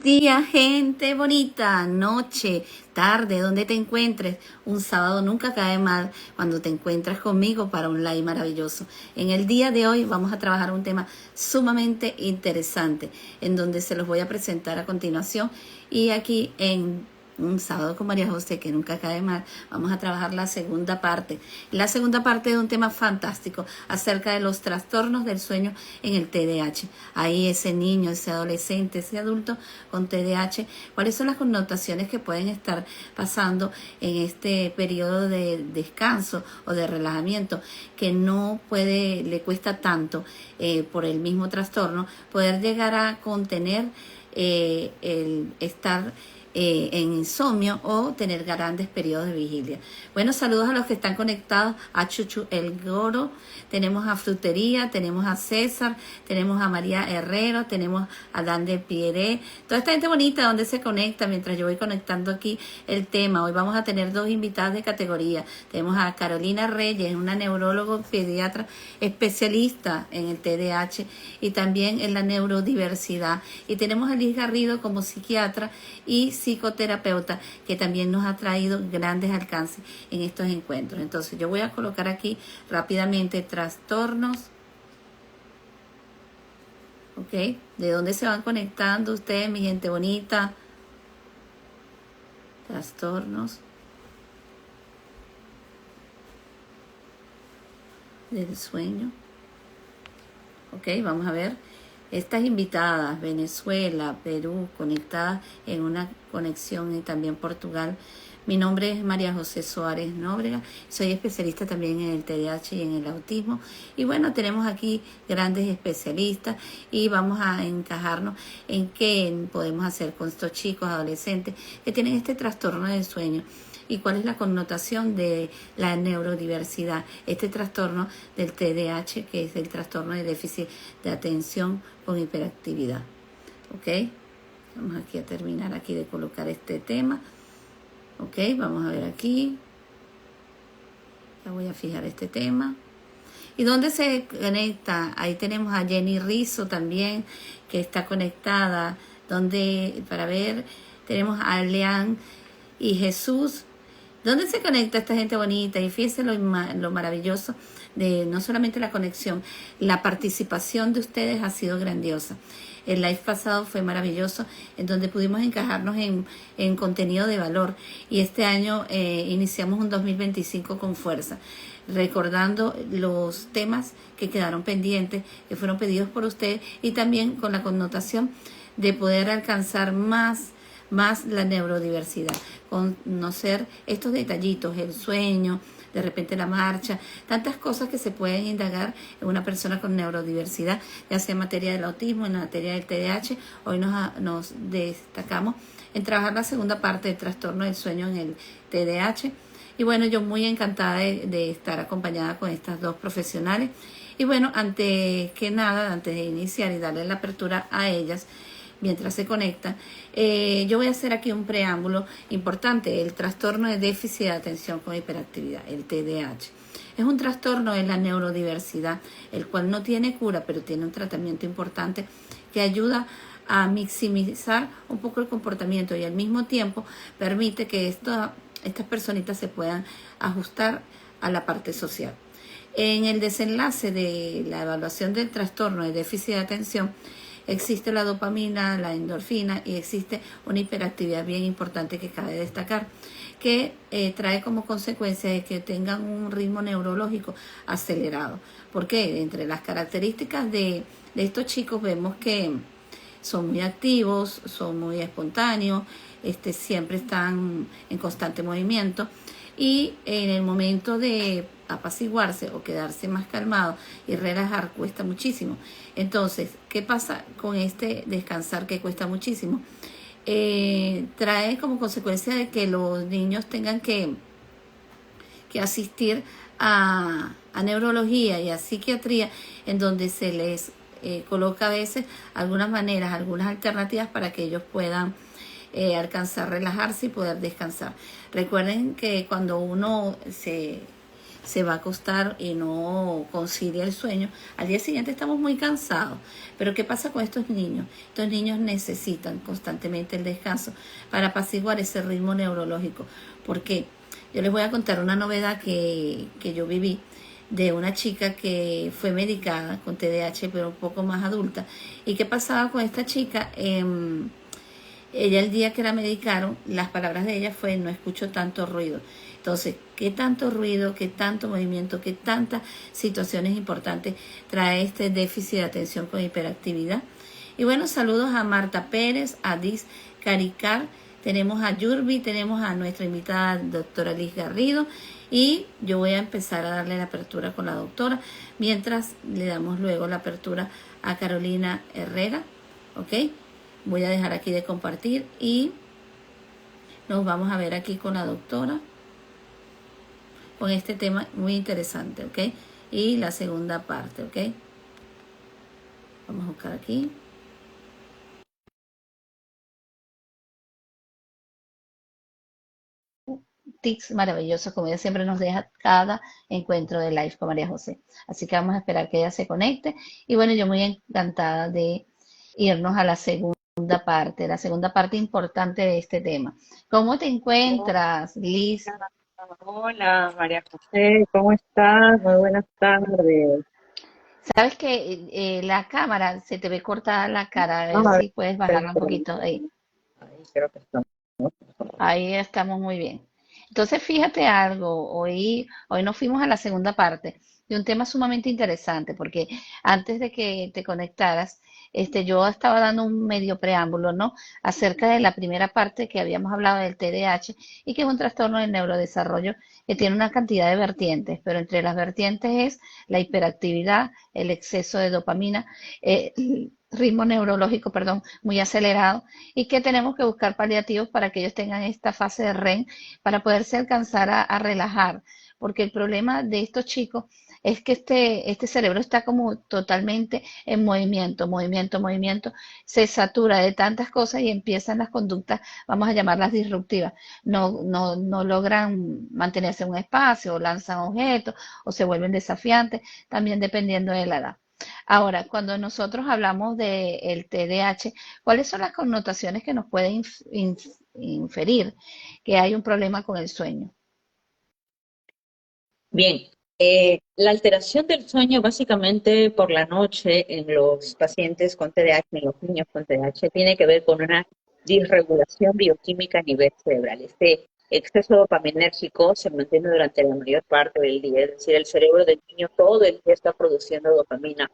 Día, gente bonita, noche, tarde, donde te encuentres. Un sábado nunca cae mal cuando te encuentras conmigo para un live maravilloso. En el día de hoy vamos a trabajar un tema sumamente interesante, en donde se los voy a presentar a continuación. Y aquí en un sábado con María José, que nunca cae mal, vamos a trabajar la segunda parte. La segunda parte de un tema fantástico acerca de los trastornos del sueño en el TDAH. Ahí ese niño, ese adolescente, ese adulto con TDAH, cuáles son las connotaciones que pueden estar pasando en este periodo de descanso o de relajamiento, que no puede, le cuesta tanto por el mismo trastorno, poder llegar a contener el estar en insomnio o tener grandes periodos de vigilia. Bueno, saludos a los que están conectados, a Chuchu El Goro, tenemos a Frutería, tenemos a César, tenemos a María Herrero, tenemos a Dan de Pierre, toda esta gente bonita donde se conecta mientras yo voy conectando aquí el tema. Hoy vamos a tener dos invitadas de categoría. Tenemos a Carolina Reyes, una neurólogo pediatra especialista en el TDAH y también en la neurodiversidad. Y tenemos a Liz Garrido como psiquiatra y psicoterapeuta, que también nos ha traído grandes alcances en estos encuentros. Entonces yo voy a colocar aquí rápidamente trastornos, ¿ok? ¿De dónde se van conectando ustedes, mi gente bonita? Trastornos del sueño. Ok, vamos a ver. Estas invitadas, Venezuela, Perú, conectadas en una conexión y también Portugal. Mi nombre es María José Suárez Nóbrega, soy especialista también en el TDAH y en el autismo. Y bueno, tenemos aquí grandes especialistas y vamos a encajarnos en qué podemos hacer con estos chicos, adolescentes que tienen este trastorno del sueño. ¿Y cuál es la connotación de la neurodiversidad? Este trastorno del TDAH, que es el trastorno de déficit de atención con hiperactividad. ¿Ok? Vamos aquí a terminar aquí de colocar este tema. ¿Ok? Vamos a ver aquí. Ya voy a fijar este tema. ¿Y dónde se conecta? Ahí tenemos a Jenny Rizzo también, que está conectada. Donde, para ver, tenemos a Leán y Jesús. ¿Dónde se conecta esta gente bonita? Y fíjense lo maravilloso de no solamente la conexión, la participación de ustedes ha sido grandiosa. El live pasado fue maravilloso, en donde pudimos encajarnos en contenido de valor. Y este año iniciamos un 2025 con fuerza, recordando los temas que quedaron pendientes, que fueron pedidos por ustedes, y también con la connotación de poder alcanzar más la neurodiversidad, conocer estos detallitos, el sueño, de repente la marcha, tantas cosas que se pueden indagar en una persona con neurodiversidad, ya sea en materia del autismo, en materia del TDAH. Hoy nos destacamos en trabajar la segunda parte del trastorno del sueño en el TDAH. Y bueno, yo muy encantada de estar acompañada con estas dos profesionales. Y bueno, antes que nada, antes de iniciar y darle la apertura a ellas, mientras se conectan, yo voy a hacer aquí un preámbulo importante. El trastorno de déficit de atención con hiperactividad, el TDAH, es un trastorno de la neurodiversidad, el cual no tiene cura, pero tiene un tratamiento importante que ayuda a maximizar un poco el comportamiento y al mismo tiempo permite que estas personitas se puedan ajustar a la parte social. En el desenlace de la evaluación del trastorno de déficit de atención, existe la dopamina, la endorfina y existe una hiperactividad bien importante que cabe destacar, que trae como consecuencia de que tengan un ritmo neurológico acelerado. Porque entre las características de estos chicos vemos que son muy activos, son muy espontáneos, siempre están en constante movimiento, y en el momento de apaciguarse o quedarse más calmado y relajar cuesta muchísimo. Entonces, ¿qué pasa con este descansar que cuesta muchísimo? Trae como consecuencia de que los niños tengan que asistir a neurología y a psiquiatría, en donde se les coloca a veces algunas maneras, algunas alternativas para que ellos puedan alcanzar, relajarse y poder descansar. Recuerden que cuando uno se se va a acostar y no concilia el sueño, al día siguiente estamos muy cansados. Pero ¿qué pasa con estos niños? Estos niños necesitan constantemente el descanso para apaciguar ese ritmo neurológico. Porque yo les voy a contar una novedad que yo viví de una chica que fue medicada con TDAH, pero un poco más adulta. ¿Y qué pasaba con esta chica? Ella el día que la medicaron, las palabras de ella fue: no escucho tanto ruido. Entonces, ¿qué tanto ruido, qué tanto movimiento, qué tantas situaciones importantes trae este déficit de atención con hiperactividad? Y bueno, saludos a Marta Pérez, a Diz Caricar, tenemos a Yurbi, tenemos a nuestra invitada doctora Liz Garrido, y yo voy a empezar a darle la apertura con la doctora, mientras le damos luego la apertura a Carolina Herrera, ¿ok? Voy a dejar aquí de compartir y nos vamos a ver aquí con la doctora con este tema muy interesante, ¿ok? Y la segunda parte, ¿ok? Vamos a buscar aquí. Tics maravillosos, como ella siempre nos deja cada encuentro de live con María José. Así que vamos a esperar que ella se conecte. Y bueno, yo muy encantada de irnos a la segunda parte importante de este tema. ¿Cómo te encuentras, Liz? Hola, María José, ¿cómo estás? Muy buenas tardes. Sabes que la cámara se te ve cortada la cara, a ver Vamos a si puedes ver, bajarla un poquito. Ahí, ahí creo que estamos. ahí estamos muy bien. Entonces, fíjate algo, hoy nos fuimos a la segunda parte de un tema sumamente interesante, porque antes de que te conectaras, yo estaba dando un medio preámbulo, ¿no? Acerca de la primera parte que habíamos hablado del TDAH y que es un trastorno del neurodesarrollo que tiene una cantidad de vertientes, pero entre las vertientes es la hiperactividad, el exceso de dopamina, ritmo neurológico, perdón, muy acelerado, y que tenemos que buscar paliativos para que ellos tengan esta fase de REM para poderse alcanzar a relajar, porque el problema de estos chicos es que este cerebro está como totalmente en movimiento, movimiento, movimiento, se satura de tantas cosas y empiezan las conductas, vamos a llamarlas disruptivas, no logran mantenerse en un espacio, o lanzan objetos, o se vuelven desafiantes, también dependiendo de la edad. Ahora, cuando nosotros hablamos del TDAH, ¿cuáles son las connotaciones que nos pueden inferir que hay un problema con el sueño? Bien, la alteración del sueño básicamente por la noche en los pacientes con TDAH, en los niños con TDAH, tiene que ver con una disregulación bioquímica a nivel cerebral. Este exceso dopaminérgico se mantiene durante la mayor parte del día, es decir, el cerebro del niño todo el día está produciendo dopamina,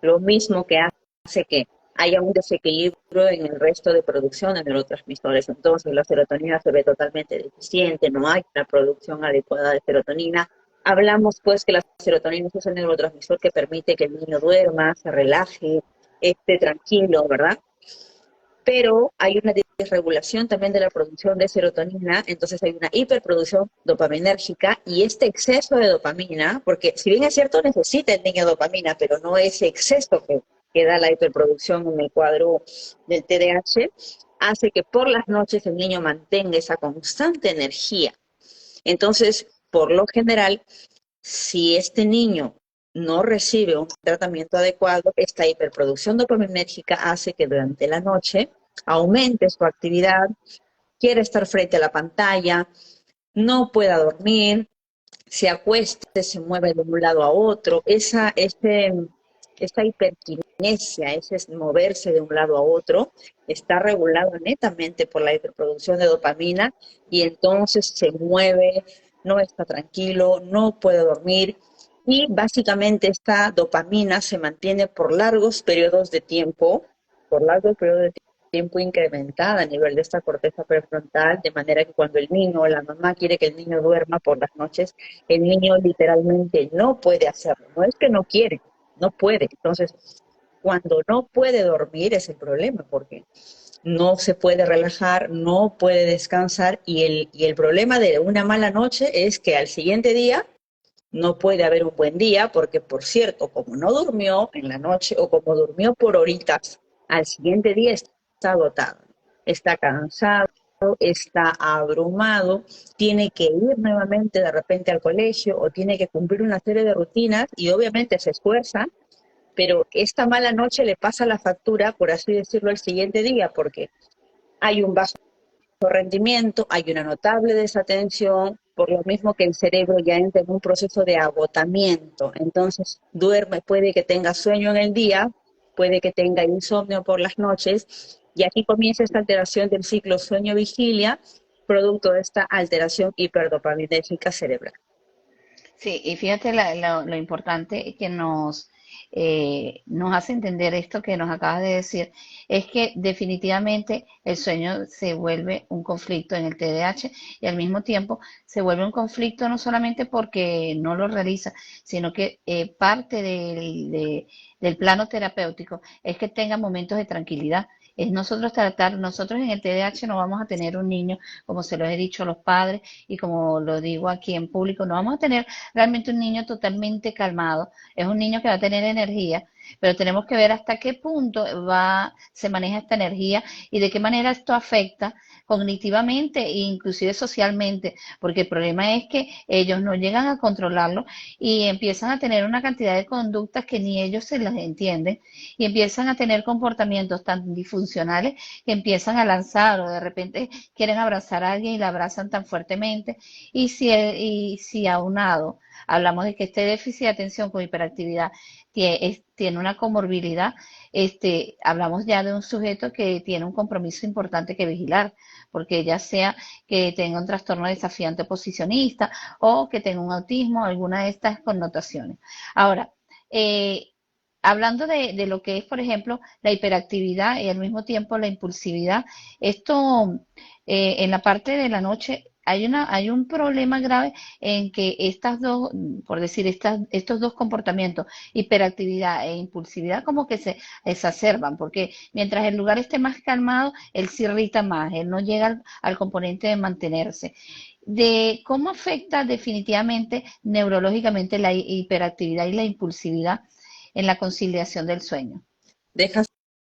lo mismo que hace que haya un desequilibrio en el resto de producción de neurotransmisores. Entonces, la serotonina se ve totalmente deficiente, no hay una producción adecuada de serotonina. Hablamos pues que la serotonina es el neurotransmisor que permite que el niño duerma, se relaje, esté tranquilo, ¿verdad? Pero hay una desregulación también de la producción de serotonina, entonces hay una hiperproducción dopaminérgica y este exceso de dopamina, porque si bien es cierto necesita el niño dopamina, pero no ese exceso que da la hiperproducción en el cuadro del TDAH, hace que por las noches el niño mantenga esa constante energía. Entonces, por lo general, si este niño no recibe un tratamiento adecuado, esta hiperproducción dopaminérgica hace que durante la noche aumente su actividad, quiera estar frente a la pantalla, no pueda dormir, se acueste, se mueve de un lado a otro. Esa hiperquinesia, ese moverse de un lado a otro, está regulado netamente por la hiperproducción de dopamina y entonces se mueve, no está tranquilo, no puede dormir y básicamente esta dopamina se mantiene por largos periodos de tiempo incrementada a nivel de esta corteza prefrontal, de manera que cuando el niño o la mamá quiere que el niño duerma por las noches, el niño literalmente no puede hacerlo. No es que no quiere, no puede. Entonces, cuando no puede dormir es el problema, porque no se puede relajar, no puede descansar y el problema de una mala noche es que al siguiente día no puede haber un buen día porque, por cierto, como no durmió en la noche o como durmió por horitas, al siguiente día está agotado, está cansado. está abrumado, tiene que ir nuevamente de repente al colegio o tiene que cumplir una serie de rutinas y obviamente se esfuerza, pero esta mala noche le pasa la factura, por así decirlo, al siguiente día, porque hay un bajo rendimiento, hay una notable desatención, por lo mismo que el cerebro ya entra en un proceso de agotamiento. Entonces, duerme, puede que tenga sueño en el día, puede que tenga insomnio por las noches, y aquí comienza esta alteración del ciclo sueño-vigilia, producto de esta alteración hiperdopaminérgica cerebral. Sí, y fíjate lo importante que nos hace entender esto que nos acabas de decir, es que definitivamente el sueño se vuelve un conflicto en el TDAH y al mismo tiempo se vuelve un conflicto no solamente porque no lo realiza, sino que parte del plano terapéutico es que tenga momentos de tranquilidad. Es nosotros tratar, nosotros en el TDAH no vamos a tener un niño, como se lo he dicho a los padres y como lo digo aquí en público, no vamos a tener realmente un niño totalmente calmado, es un niño que va a tener energía, pero tenemos que ver hasta qué punto se maneja esta energía y de qué manera esto afecta cognitivamente e inclusive socialmente, porque el problema es que ellos no llegan a controlarlo y empiezan a tener una cantidad de conductas que ni ellos se las entienden y empiezan a tener comportamientos tan disfuncionales que empiezan a lanzar o de repente quieren abrazar a alguien y la abrazan tan fuertemente y si aunado hablamos de que este déficit de atención con hiperactividad tiene una comorbilidad, hablamos ya de un sujeto que tiene un compromiso importante que vigilar, porque ya sea que tenga un trastorno desafiante posicionista o que tenga un autismo, alguna de estas connotaciones. Ahora, eh, hablando de lo que es, por ejemplo, la hiperactividad y al mismo tiempo la impulsividad, esto en la parte de la noche hay un problema grave en que estas dos, por decir, estos dos comportamientos, hiperactividad e impulsividad, como que se exacerban, porque mientras el lugar esté más calmado, él se irrita más, él no llega al componente de mantenerse. De cómo afecta definitivamente neurológicamente la hiperactividad y la impulsividad en la conciliación del sueño. Deja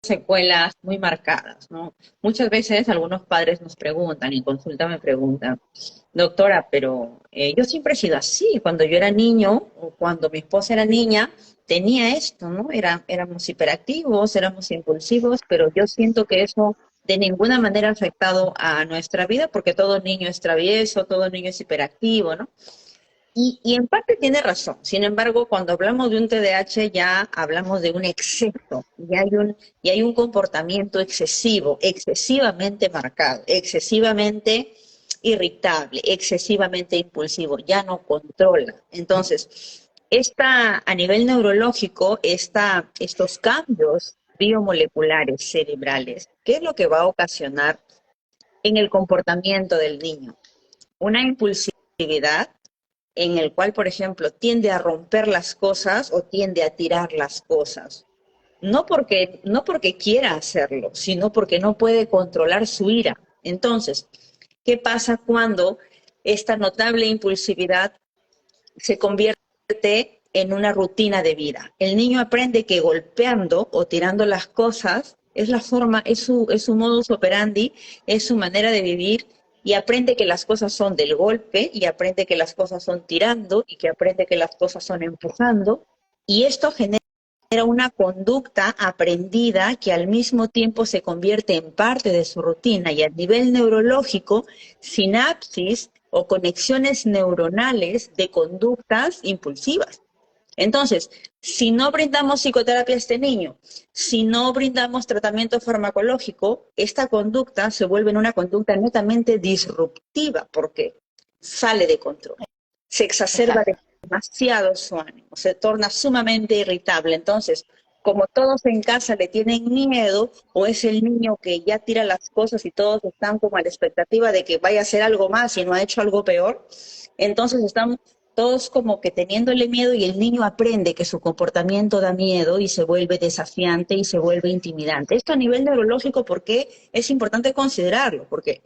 secuelas muy marcadas, ¿no? Muchas veces algunos padres nos preguntan, en consulta me preguntan, doctora, pero yo siempre he sido así, cuando yo era niño o cuando mi esposa era niña, tenía esto, ¿no? Éramos hiperactivos, éramos impulsivos, pero yo siento que eso de ninguna manera ha afectado a nuestra vida porque todo niño es travieso, todo niño es hiperactivo, ¿no? Y en parte tiene razón. Sin embargo, cuando hablamos de un TDAH ya hablamos de un exceso, y hay un comportamiento excesivo, excesivamente marcado, excesivamente irritable, excesivamente impulsivo, ya no controla. Entonces, a nivel neurológico, estos cambios biomoleculares cerebrales, ¿qué es lo que va a ocasionar en el comportamiento del niño? Una impulsividad en el cual, por ejemplo, tiende a romper las cosas o tiende a tirar las cosas. No porque quiera hacerlo, sino porque no puede controlar su ira. Entonces, ¿qué pasa cuando esta notable impulsividad se convierte en una rutina de vida? El niño aprende que golpeando o tirando las cosas es la forma, es su modus operandi, es su manera de vivir y aprende que las cosas son del golpe y aprende que las cosas son tirando y que aprende que las cosas son empujando y esto genera una conducta aprendida que al mismo tiempo se convierte en parte de su rutina y a nivel neurológico, sinapsis o conexiones neuronales de conductas impulsivas. Entonces, si no brindamos psicoterapia a este niño, si no brindamos tratamiento farmacológico, esta conducta se vuelve en una conducta netamente disruptiva porque sale de control, se exacerba Exacto. demasiado su ánimo, se torna sumamente irritable. Entonces, como todos en casa le tienen miedo, o es el niño que ya tira las cosas y todos están como a la expectativa de que vaya a hacer algo más y no ha hecho algo peor, entonces están todos como que teniéndole miedo y el niño aprende que su comportamiento da miedo y se vuelve desafiante y se vuelve intimidante. Esto a nivel neurológico, ¿por qué es importante considerarlo? Porque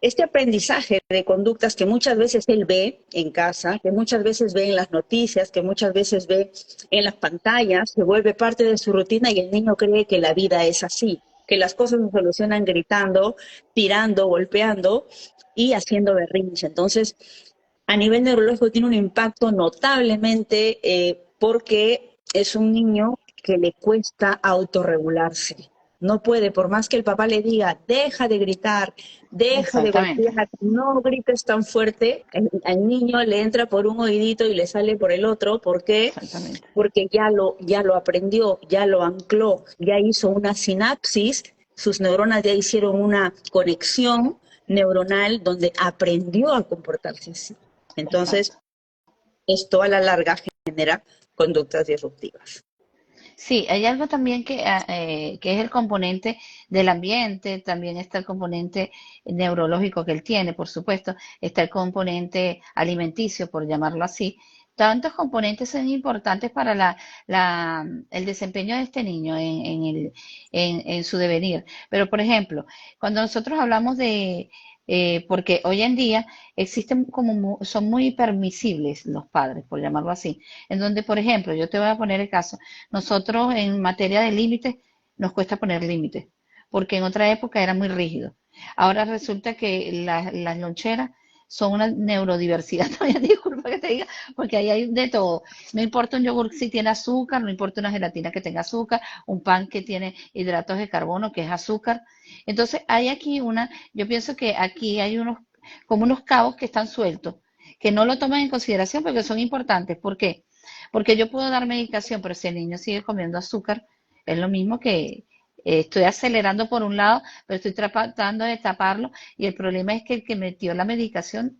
este aprendizaje de conductas que muchas veces él ve en casa, que muchas veces ve en las noticias, que muchas veces ve en las pantallas, se vuelve parte de su rutina y el niño cree que la vida es así. que las cosas se solucionan gritando, tirando, golpeando y haciendo berrinche. Entonces, a nivel neurológico tiene un impacto notablemente porque es un niño que le cuesta autorregularse. No puede, por más que el papá le diga, deja de gritar, deja de Exactamente, golpear, no grites tan fuerte, al niño le entra por un oídito y le sale por el otro. ¿Por qué? exactamente. Porque ya lo aprendió, ya lo ancló, ya hizo una sinapsis, sus neuronas ya hicieron una conexión neuronal donde aprendió a comportarse así. Exacto. Entonces, esto a la larga genera conductas disruptivas. Sí, hay algo también que es el componente del ambiente, también está el componente neurológico que él tiene, por supuesto, está el componente alimenticio, por llamarlo así. Tantos componentes son importantes para el desempeño de este niño en su devenir. Pero, por ejemplo, cuando nosotros hablamos porque hoy en día existen son muy permisibles los padres, por llamarlo así, en donde, por ejemplo, yo te voy a poner el caso. Nosotros en materia de límites nos cuesta poner límites, porque en otra época era muy rígido. Ahora resulta que las loncheras son una neurodiversidad, todavía disculpa que te diga, porque ahí hay de todo. No importa un yogur si tiene azúcar, no importa una gelatina que tenga azúcar, un pan que tiene hidratos de carbono, que es azúcar. Entonces hay aquí yo pienso que aquí hay como unos cabos que están sueltos, que no lo toman en consideración porque son importantes. ¿Por qué? Porque yo puedo dar medicación, pero si el niño sigue comiendo azúcar, es lo mismo que estoy acelerando por un lado, pero estoy tratando de taparlo y el problema es que el que metió la medicación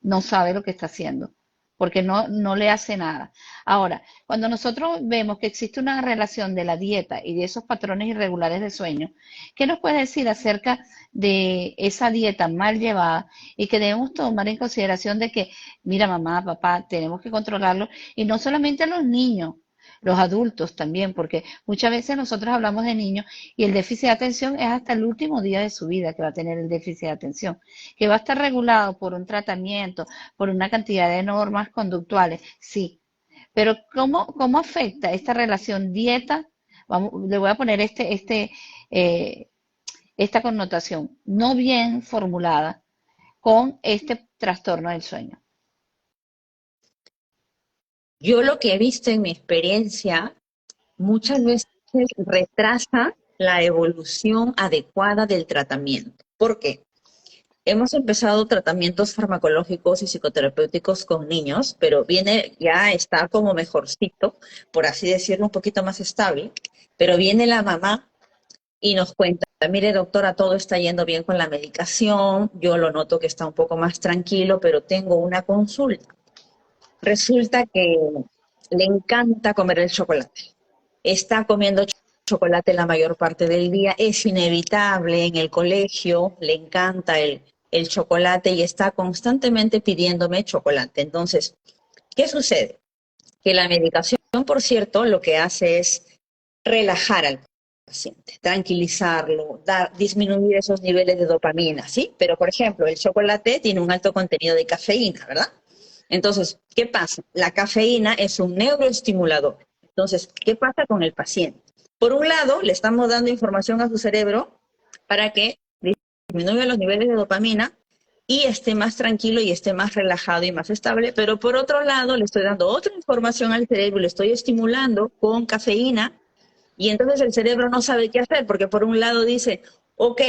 no sabe lo que está haciendo, porque no le hace nada. Ahora, cuando nosotros vemos que existe una relación de la dieta y de esos patrones irregulares de sueño, ¿qué nos puede decir acerca de esa dieta mal llevada y que debemos tomar en consideración de que, mira, mamá, papá, tenemos que controlarlo y no solamente a los niños, los adultos también, porque muchas veces nosotros hablamos de niños y el déficit de atención es hasta el último día de su vida que va a tener el déficit de atención, que va a estar regulado por un tratamiento, por una cantidad de normas conductuales, sí, pero ¿cómo afecta esta relación dieta? Le voy a poner eh, esta connotación no bien formulada con este trastorno del sueño. Yo lo que he visto en mi experiencia muchas veces retrasa la evolución adecuada del tratamiento. ¿Por qué? Hemos empezado tratamientos farmacológicos y psicoterapéuticos con niños, pero ya está como mejorcito, por así decirlo, un poquito más estable, pero viene la mamá y nos cuenta, mire doctora, todo está yendo bien con la medicación, yo lo noto que está un poco más tranquilo, pero tengo una consulta. Resulta que le encanta comer el chocolate. Está comiendo chocolate la mayor parte del día, es inevitable en el colegio, le encanta el chocolate y está constantemente pidiéndome chocolate. Entonces, ¿qué sucede? Que la medicación, por cierto, lo que hace es relajar al paciente, tranquilizarlo, disminuir esos niveles de dopamina, ¿sí? Pero, por ejemplo, el chocolate tiene un alto contenido de cafeína, ¿verdad? Entonces, ¿qué pasa? La cafeína es un neuroestimulador. Entonces, ¿qué pasa con el paciente? Por un lado, le estamos dando información a su cerebro para que disminuya los niveles de dopamina y esté más tranquilo y esté más relajado y más estable, pero por otro lado, le estoy dando otra información al cerebro, le estoy estimulando con cafeína y entonces el cerebro no sabe qué hacer porque por un lado dice, ok,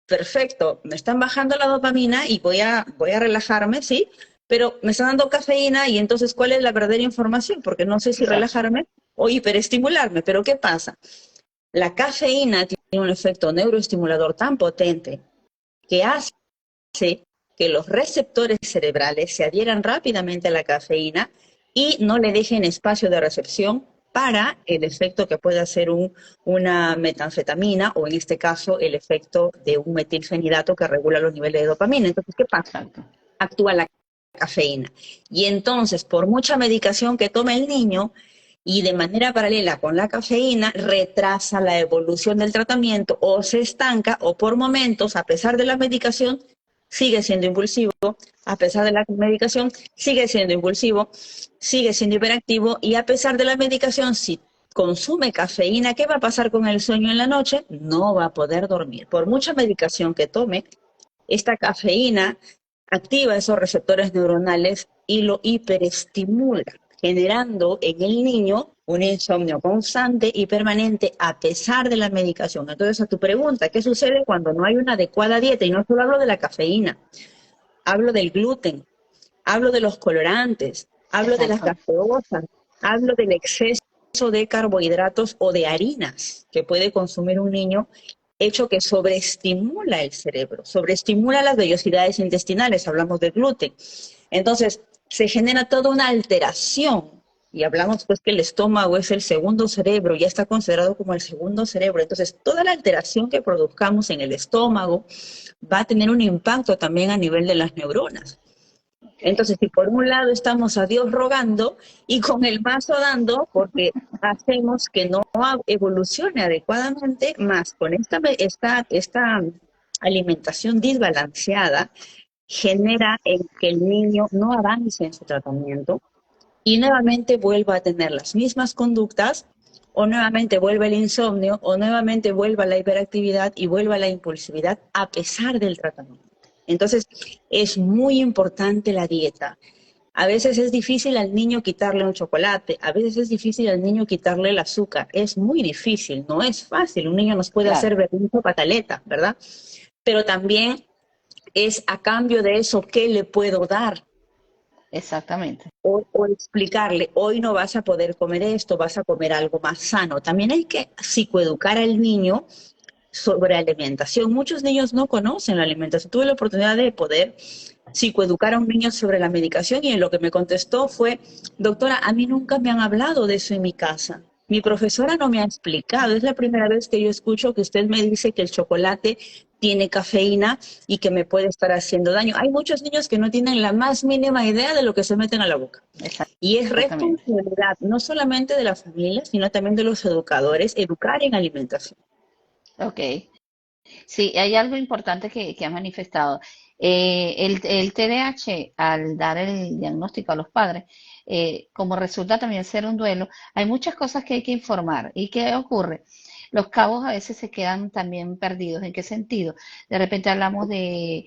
perfecto, me están bajando la dopamina y voy a relajarme, ¿sí? Pero me están dando cafeína y entonces, ¿cuál es la verdadera información? Porque no sé si Exacto. relajarme o hiperestimularme. Pero ¿qué pasa? La cafeína tiene un efecto neuroestimulador tan potente que hace que los receptores cerebrales se adhieran rápidamente a la cafeína y no le dejen espacio de recepción para el efecto que puede hacer una metanfetamina o en este caso el efecto de un metilfenidato que regula los niveles de dopamina. Entonces, ¿qué pasa? Exacto. Actúa la cafeína. Y entonces, por mucha medicación que tome el niño y de manera paralela con la cafeína, retrasa la evolución del tratamiento o se estanca o por momentos, a pesar de la medicación, sigue siendo impulsivo, a pesar de la medicación, sigue siendo impulsivo, sigue siendo hiperactivo y a pesar de la medicación, si consume cafeína, ¿qué va a pasar con el sueño en la noche? No va a poder dormir. Por mucha medicación que tome, esta cafeína activa esos receptores neuronales y lo hiperestimula, generando en el niño un insomnio constante y permanente a pesar de la medicación. Entonces, a tu pregunta, ¿qué sucede cuando no hay una adecuada dieta? Y no solo hablo de la cafeína, hablo del gluten, hablo de los colorantes, hablo de las Exacto. gaseosas, hablo del exceso de carbohidratos o de harinas que puede consumir un niño, hecho que sobreestimula el cerebro, sobreestimula las vellosidades intestinales, hablamos del gluten. Entonces, se genera toda una alteración y hablamos pues que el estómago es el segundo cerebro, ya está considerado como el segundo cerebro. Entonces, toda la alteración que produzcamos en el estómago va a tener un impacto también a nivel de las neuronas. Okay. Entonces, si por un lado estamos a Dios rogando y con el mazo dando, porque hacemos que no evolucione adecuadamente, más con esta alimentación desbalanceada, genera en que el niño no avance en su tratamiento y nuevamente vuelva a tener las mismas conductas, o nuevamente vuelva el insomnio, o nuevamente vuelva la hiperactividad y vuelva la impulsividad a pesar del tratamiento. Entonces, es muy importante la dieta. A veces es difícil al niño quitarle un chocolate, a veces es difícil al niño quitarle el azúcar. Es muy difícil, no es fácil. Un niño nos puede Claro, hacer berrinche o pataleta, ¿verdad? Pero también es a cambio de eso, ¿qué le puedo dar? exactamente. O explicarle, hoy no vas a poder comer esto, vas a comer algo más sano. También hay que psicoeducar al niño sobre alimentación. Muchos niños no conocen la alimentación. Tuve la oportunidad de poder psicoeducar a un niño sobre la medicación y en lo que me contestó fue, doctora, a mí nunca me han hablado de eso en mi casa. Mi profesora no me ha explicado. Es la primera vez que yo escucho que usted me dice que el chocolate tiene cafeína y que me puede estar haciendo daño. Hay muchos niños que no tienen la más mínima idea de lo que se meten a la boca. Y es Exactamente. responsabilidad no solamente de la familia, sino también de los educadores, educar en alimentación. Ok. Sí, hay algo importante que ha manifestado. El TDAH, al dar el diagnóstico a los padres, como resulta también ser un duelo, hay muchas cosas que hay que informar. ¿Y qué ocurre? Los cabos a veces se quedan también perdidos. ¿En qué sentido? De repente hablamos de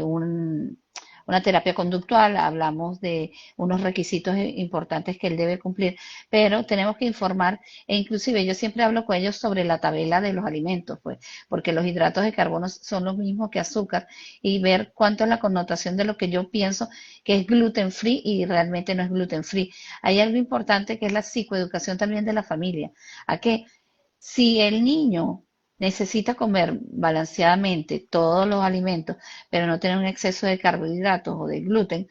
una terapia conductual, hablamos de unos requisitos importantes que él debe cumplir, pero tenemos que informar e inclusive yo siempre hablo con ellos sobre la tabela de los alimentos, pues porque los hidratos de carbono son los mismos que azúcar y ver cuánto es la connotación de lo que yo pienso que es gluten free y realmente no es gluten free. Hay algo importante que es la psicoeducación también de la familia. ¿A qué? Si el niño necesita comer balanceadamente todos los alimentos, pero no tener un exceso de carbohidratos o de gluten,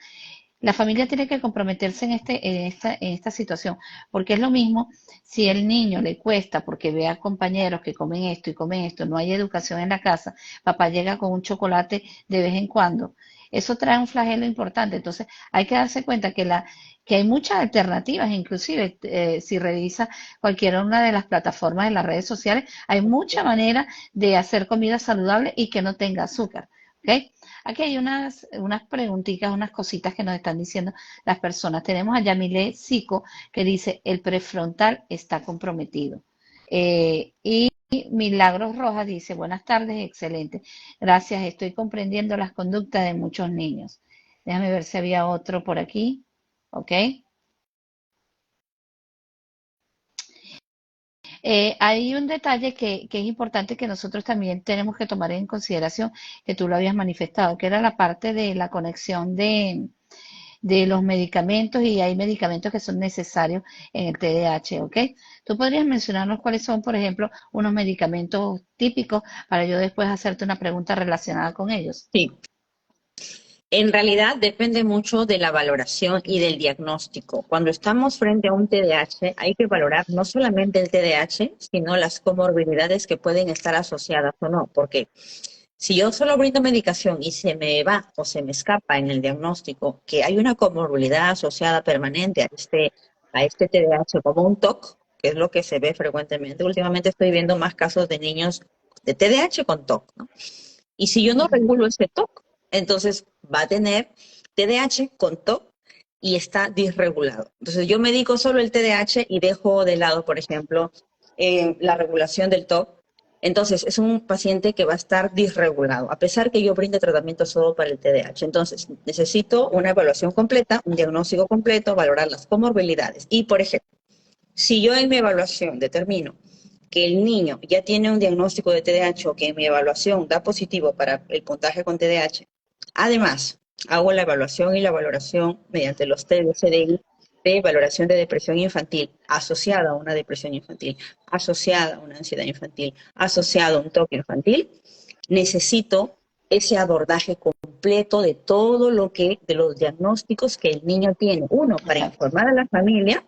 la familia tiene que comprometerse en esta situación, porque es lo mismo si el niño le cuesta porque ve a compañeros que comen esto y comen esto, no hay educación en la casa, papá llega con un chocolate de vez en cuando. Eso trae un flagelo importante. Entonces, hay que darse cuenta que hay muchas alternativas, inclusive si revisa cualquiera una de las plataformas de las redes sociales, hay mucha manera de hacer comida saludable y que no tenga azúcar. ¿Ok? Aquí hay unas preguntitas, unas cositas que nos están diciendo las personas. Tenemos a Yamile Sico que dice, el prefrontal está comprometido. Y Milagros Rojas dice, buenas tardes, excelente. Gracias, estoy comprendiendo las conductas de muchos niños. Déjame ver si había otro por aquí. ¿Ok? Hay un detalle que es importante que nosotros también tenemos que tomar en consideración, que tú lo habías manifestado, que era la parte de la conexión de los medicamentos y hay medicamentos que son necesarios en el TDAH, ¿ok? ¿Tú podrías mencionarnos cuáles son, por ejemplo, unos medicamentos típicos para yo después hacerte una pregunta relacionada con ellos? Sí, en realidad depende mucho de la valoración y del diagnóstico. Cuando estamos frente a un TDAH, hay que valorar no solamente el TDAH, sino las comorbilidades que pueden estar asociadas o no. Porque si yo solo brindo medicación y se me va o se me escapa en el diagnóstico que hay una comorbilidad asociada permanente a este TDAH como un TOC, que es lo que se ve frecuentemente. Últimamente estoy viendo más casos de niños de TDAH con TOC, ¿no? Y si yo no Ujú. regulo ese TOC, entonces va a tener TDAH con TOC y está disregulado. Entonces yo medico solo el TDAH y dejo de lado, por ejemplo, la regulación del TOC. Entonces es un paciente que va a estar disregulado, a pesar que yo brinde tratamiento solo para el TDAH. Entonces necesito una evaluación completa, un diagnóstico completo, valorar las comorbilidades. Y, por ejemplo, si yo en mi evaluación determino que el niño ya tiene un diagnóstico de TDAH o que en mi evaluación da positivo para el puntaje con TDAH, además hago la evaluación y la valoración mediante los test de CDI de valoración de depresión infantil asociada a una depresión infantil, asociada a una ansiedad infantil, asociada a un toque infantil, necesito ese abordaje completo de todo lo que, de los diagnósticos que el niño tiene. Uno, para informar a la familia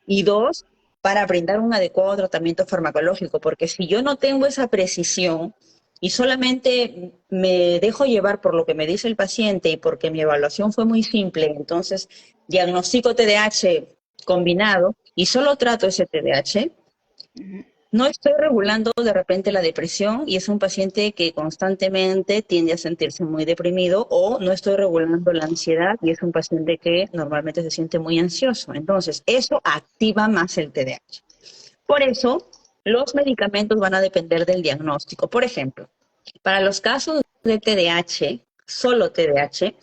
y dos, para brindar un adecuado tratamiento farmacológico, porque si yo no tengo esa precisión y solamente me dejo llevar por lo que me dice el paciente y porque mi evaluación fue muy simple, entonces diagnostico TDAH combinado y solo trato ese TDAH, no estoy regulando de repente la depresión y es un paciente que constantemente tiende a sentirse muy deprimido, o no estoy regulando la ansiedad y es un paciente que normalmente se siente muy ansioso. Entonces, eso activa más el TDAH. Por eso, los medicamentos van a depender del diagnóstico. Por ejemplo, para los casos de TDAH, solo TDAH,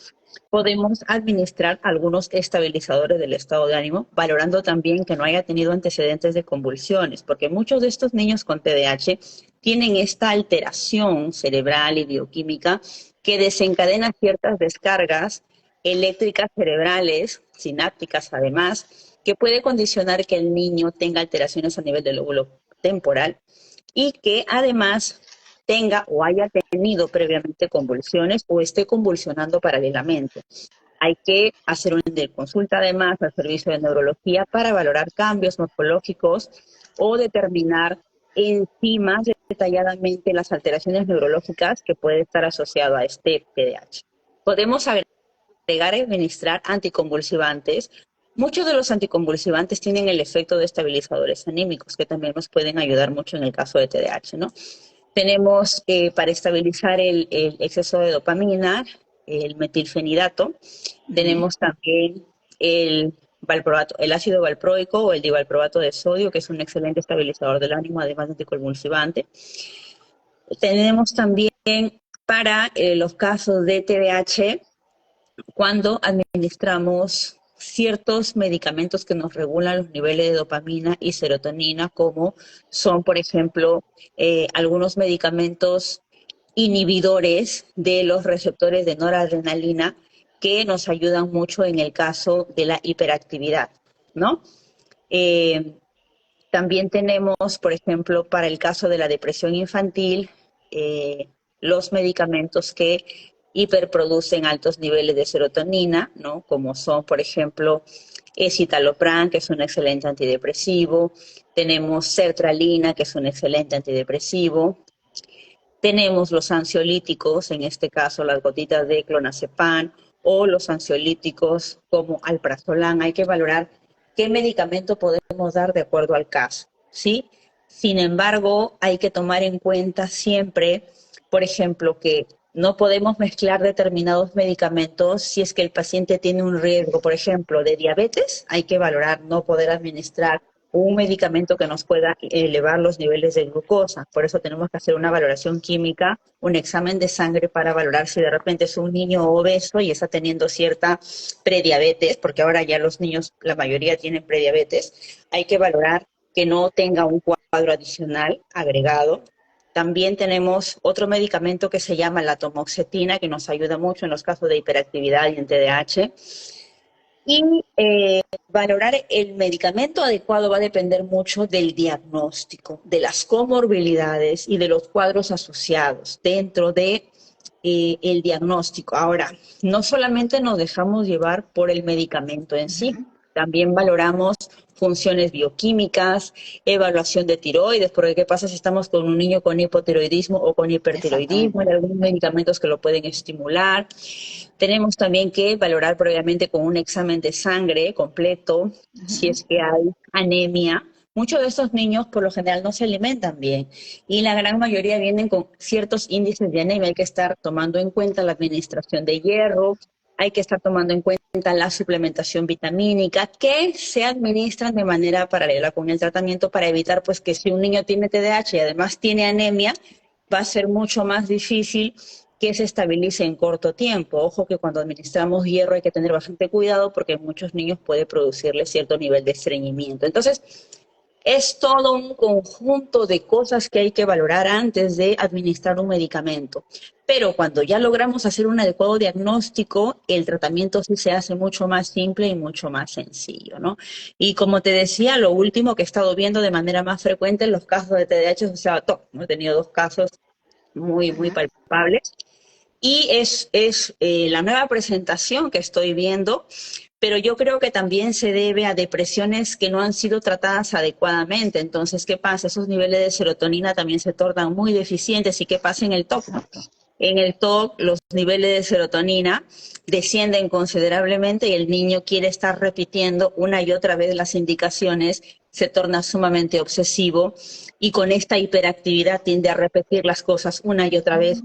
podemos administrar algunos estabilizadores del estado de ánimo, valorando también que no haya tenido antecedentes de convulsiones, porque muchos de estos niños con TDAH tienen esta alteración cerebral y bioquímica que desencadena ciertas descargas eléctricas cerebrales, sinápticas además, que puede condicionar que el niño tenga alteraciones a nivel del lóbulo temporal y que además tenga o haya tenido previamente convulsiones o esté convulsionando paralelamente. Hay que hacer una consulta además al servicio de neurología para valorar cambios morfológicos o determinar más detalladamente las alteraciones neurológicas que puede estar asociado a este TDAH. Podemos agregar y administrar anticonvulsivantes. Muchos de los anticonvulsivantes tienen el efecto de estabilizadores anímicos, que también nos pueden ayudar mucho en el caso de TDAH, ¿no? Tenemos para estabilizar el exceso de dopamina, el metilfenidato. Tenemos también el valproato, el ácido valproico o el divalproato de sodio, que es un excelente estabilizador del ánimo, además de anticonvulsivante. Tenemos también para los casos de TDAH, cuando administramos ciertos medicamentos que nos regulan los niveles de dopamina y serotonina, como son, por ejemplo, algunos medicamentos inhibidores de los receptores de noradrenalina que nos ayudan mucho en el caso de la hiperactividad, ¿no? También tenemos, por ejemplo, para el caso de la depresión infantil, los medicamentos que hiperproducen altos niveles de serotonina, ¿no? Como son, por ejemplo, escitalopram, que es un excelente antidepresivo. Tenemos sertralina, que es un excelente antidepresivo. Tenemos los ansiolíticos, en este caso las gotitas de clonazepam, o los ansiolíticos como alprazolam. Hay que valorar qué medicamento podemos dar de acuerdo al caso, ¿sí? Sin embargo, hay que tomar en cuenta siempre, por ejemplo, que no podemos mezclar determinados medicamentos si es que el paciente tiene un riesgo, por ejemplo, de diabetes. Hay que valorar no poder administrar un medicamento que nos pueda elevar los niveles de glucosa. Por eso tenemos que hacer una valoración química, un examen de sangre para valorar si de repente es un niño obeso y está teniendo cierta prediabetes, porque ahora ya los niños, la mayoría tienen prediabetes. Hay que valorar que no tenga un cuadro adicional agregado. También tenemos otro medicamento que se llama la tomoxetina, que nos ayuda mucho en los casos de hiperactividad y en TDAH. Y valorar el medicamento adecuado va a depender mucho del diagnóstico, de las comorbilidades y de los cuadros asociados dentro de el diagnóstico. Ahora, no solamente nos dejamos llevar por el medicamento en sí, también valoramos funciones bioquímicas, evaluación de tiroides, porque qué pasa si estamos con un niño con hipotiroidismo o con hipertiroidismo. Hay algunos medicamentos que lo pueden estimular. Tenemos también que valorar previamente con un examen de sangre completo si es que hay anemia. Muchos de estos niños por lo general no se alimentan bien y la gran mayoría vienen con ciertos índices de anemia. Hay que estar tomando en cuenta la administración de hierro, hay que estar tomando en cuenta la suplementación vitamínica, que se administran de manera paralela con el tratamiento para evitar pues que si un niño tiene TDAH y además tiene anemia, va a ser mucho más difícil que se estabilice en corto tiempo. Ojo que cuando administramos hierro hay que tener bastante cuidado porque en muchos niños puede producirle cierto nivel de estreñimiento. Entonces, es todo un conjunto de cosas que hay que valorar antes de administrar un medicamento. Pero cuando ya logramos hacer un adecuado diagnóstico, el tratamiento sí se hace mucho más simple y mucho más sencillo, ¿no? Y como te decía, lo último que he estado viendo de manera más frecuente en los casos de TDAH, o sea, ¿no? He tenido 2 casos muy Ajá. palpables. Y es la nueva presentación que estoy viendo, pero yo creo que también se debe a depresiones que no han sido tratadas adecuadamente. Entonces, ¿qué pasa? Esos niveles de serotonina también se tornan muy deficientes. ¿Y qué pasa en el TOC? Exacto. En el TOC, los niveles de serotonina descienden considerablemente y el niño quiere estar repitiendo una y otra vez las indicaciones, se torna sumamente obsesivo y con esta hiperactividad tiende a repetir las cosas una y otra vez,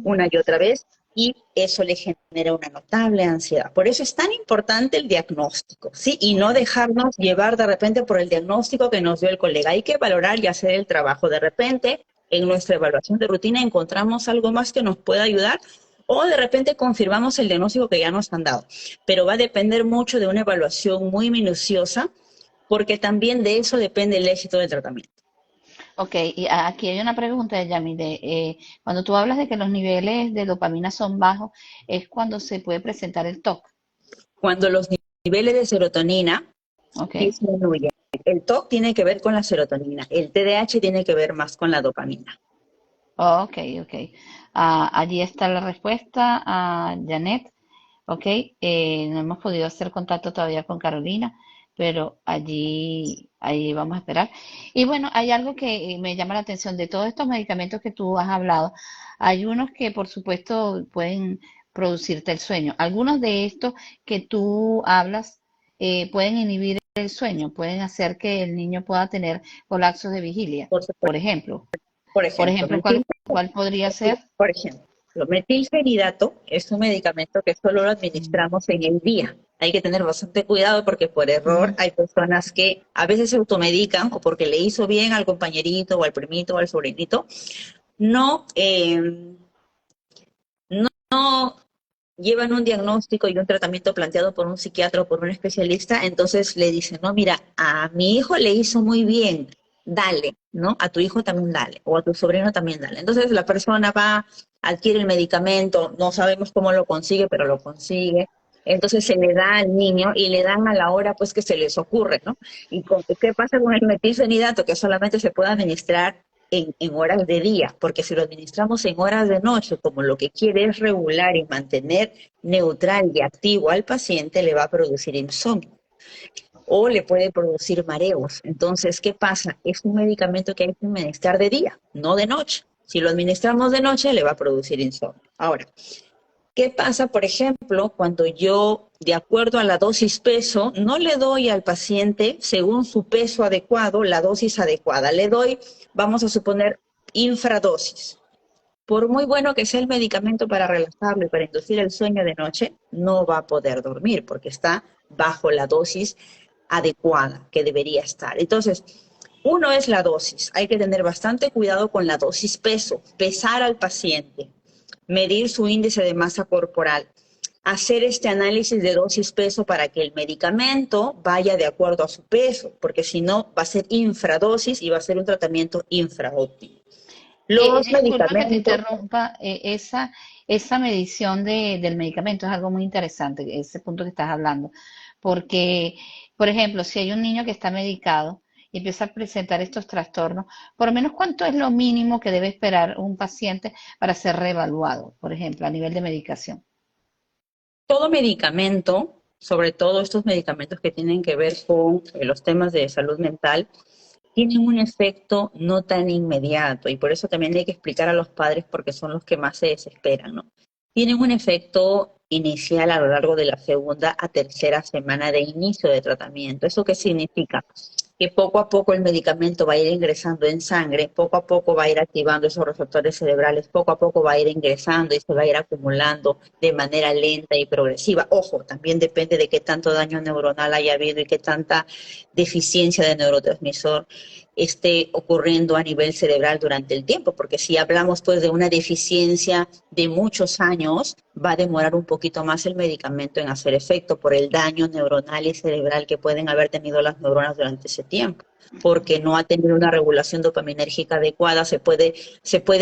y eso le genera una notable ansiedad. Por eso es tan importante el diagnóstico, ¿sí? Y no Ok. dejarnos llevar de repente por el diagnóstico que nos dio el colega. Hay que valorar y hacer el trabajo. De repente, en nuestra evaluación de rutina encontramos algo más que nos pueda ayudar o de repente confirmamos el diagnóstico que ya nos han dado. Pero va a depender mucho de una evaluación muy minuciosa porque también de eso depende el éxito del tratamiento. Ok, y aquí hay una pregunta, Yamile. Cuando tú hablas de que los niveles de dopamina son bajos, es cuando se puede presentar el TOC. Cuando los niveles de serotonina Ok, disminuyen, el TOC tiene que ver con la serotonina, el TDAH tiene que ver más con la dopamina. ok, ok. Allí está la respuesta a Janet. Ok, no hemos podido hacer contacto todavía con Carolina, pero allí vamos a esperar. Y bueno, hay algo que me llama la atención de todos estos medicamentos que tú has hablado. Hay unos que, por supuesto, pueden producirte el sueño. Algunos de estos que tú hablas pueden inhibir el sueño, pueden hacer que el niño pueda tener colapsos de vigilia, Por por supuesto, ejemplo. por Por ejemplo, ejemplo, ¿cuál podría ser? por ejemplo, metilfenidato es un medicamento que solo lo administramos en el día. Hay que tener bastante cuidado porque por error Ujú. hay personas que a veces se automedican o porque le hizo bien al compañerito o al primito o al sobrinito, no, no llevan un diagnóstico y un tratamiento planteado por un psiquiatra o por un especialista, entonces le dicen, no, mira, a mi hijo le hizo muy bien, dale, ¿no? A tu hijo también dale, o a tu sobrino también dale. Entonces la persona va, adquiere el medicamento, no sabemos cómo lo consigue, pero lo consigue. Entonces se le da al niño y le dan a la hora pues que se les ocurre, ¿no? ¿Qué pasa con el metilfenidato? Que solamente se puede administrar en horas de día, porque si lo administramos en horas de noche, como lo que quiere es regular y mantener neutral y activo al paciente, le va a producir insomnio o le puede producir mareos. Entonces, ¿qué pasa? Es un medicamento que hay que administrar de día, no de noche. Si lo administramos de noche, le va a producir insomnio. Ahora, ¿qué pasa, por ejemplo, cuando yo, de acuerdo a la dosis peso, no le doy al paciente, según su peso adecuado, la dosis adecuada? Le doy, vamos a suponer, infradosis. Por muy bueno que sea el medicamento para relajarlo y para inducir el sueño de noche, no va a poder dormir porque está bajo la dosis adecuada que debería estar. Entonces, uno es la dosis. Hay que tener bastante cuidado con la dosis peso, pesar al paciente, medir su índice de masa corporal, hacer este análisis de dosis peso para que el medicamento vaya de acuerdo a su peso, porque si no va a ser infradosis y va a ser un tratamiento infraóptimo. Los Disculpa que te medicamentos, interrumpa, esa medición del medicamento es algo muy interesante, ese punto que estás hablando, porque, por ejemplo, si hay un niño que está medicado y empieza a presentar estos trastornos, por lo menos cuánto es lo mínimo que debe esperar un paciente para ser reevaluado, por ejemplo, a nivel de medicación. todo medicamento, sobre todo estos medicamentos que tienen que ver con los temas de salud mental, tienen un efecto no tan inmediato y por eso también hay que explicar a los padres porque son los que más se desesperan, ¿no? Tienen un efecto inicial a lo largo de la segunda a tercera semana de inicio de tratamiento. ¿Eso qué significa? que poco a poco el medicamento va a ir ingresando en sangre, poco a poco va a ir activando esos receptores cerebrales, poco a poco va a ir ingresando y se va a ir acumulando de manera lenta y progresiva. Ojo, también depende de qué tanto daño neuronal haya habido y qué tanta deficiencia de neurotransmisor esté ocurriendo a nivel cerebral durante el tiempo, porque si hablamos pues de una deficiencia de muchos años, va a demorar un poquito más el medicamento en hacer efecto por el daño neuronal y cerebral que pueden haber tenido las neuronas durante ese tiempo, porque no ha tenido una regulación dopaminérgica adecuada, se puede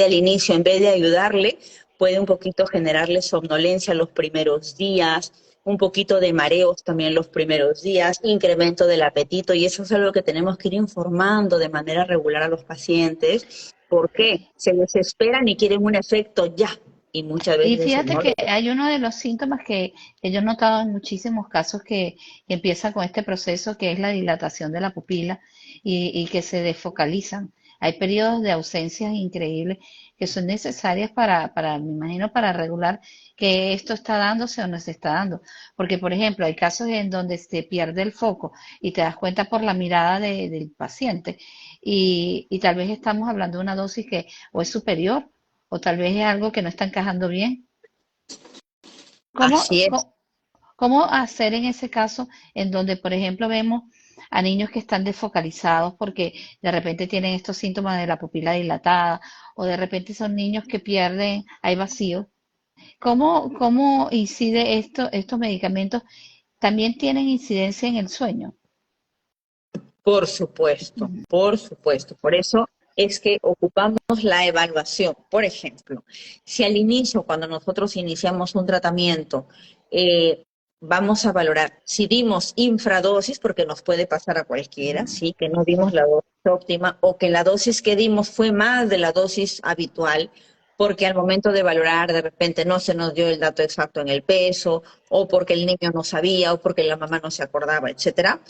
al inicio, en vez de ayudarle, puede un poquito generarle somnolencia los primeros días, un poquito de mareos también los primeros días, incremento del apetito, y eso es algo que tenemos que ir informando de manera regular a los pacientes, porque se desesperan y quieren un efecto ya, y muchas Y veces eso fíjate no que lo es. hay uno de los síntomas que yo he notado en muchísimos casos que empieza con este proceso que es la dilatación de la pupila y que se desfocalizan. Hay periodos de ausencias increíbles que son necesarias me imagino, para regular que esto está dándose o no se está dando. Porque, por ejemplo, hay casos en donde se pierde el foco y te das cuenta por la mirada del paciente y tal vez estamos hablando de una dosis que o es superior o tal vez es algo que no está encajando bien. Así ¿Cómo, es. cómo, cómo hacer en ese caso en donde, por ejemplo, vemos a niños que están desfocalizados porque de repente tienen estos síntomas de la pupila dilatada o de repente son niños que pierden, hay vacío? ¿Cómo incide estos medicamentos? ¿También tienen incidencia en el sueño? Por supuesto, Ujú. por supuesto. Por eso es que ocupamos la evaluación. Por ejemplo, si al inicio, cuando nosotros iniciamos un tratamiento, vamos a valorar si dimos infradosis, porque nos puede pasar a cualquiera, sí, que no dimos la dosis óptima o que la dosis que dimos fue más de la dosis habitual, porque al momento de valorar de repente no se nos dio el dato exacto en el peso, o porque el niño no sabía, o porque la mamá no se acordaba, etcétera,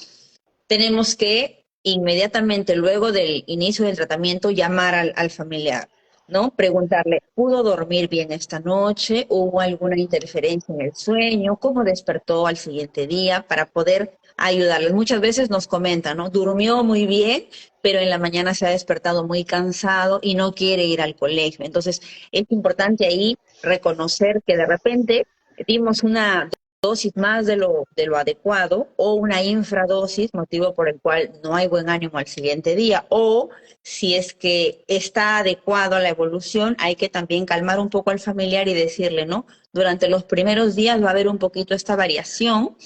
tenemos que inmediatamente luego del inicio del tratamiento llamar al familiar, ¿no? Preguntarle, ¿pudo dormir bien esta noche? ¿Hubo alguna interferencia en el sueño? ¿Cómo despertó al siguiente día? Para poder ayudarles. Muchas veces nos comentan, ¿no? Durmió muy bien, pero en la mañana se ha despertado muy cansado y no quiere ir al colegio. Entonces, es importante ahí reconocer que de repente dimos una dosis más de lo adecuado o una infradosis, motivo por el cual no hay buen ánimo al siguiente día, o si es que está adecuado a la evolución, hay que también calmar un poco al familiar y decirle, ¿no? Durante los primeros días va a haber un poquito esta variación,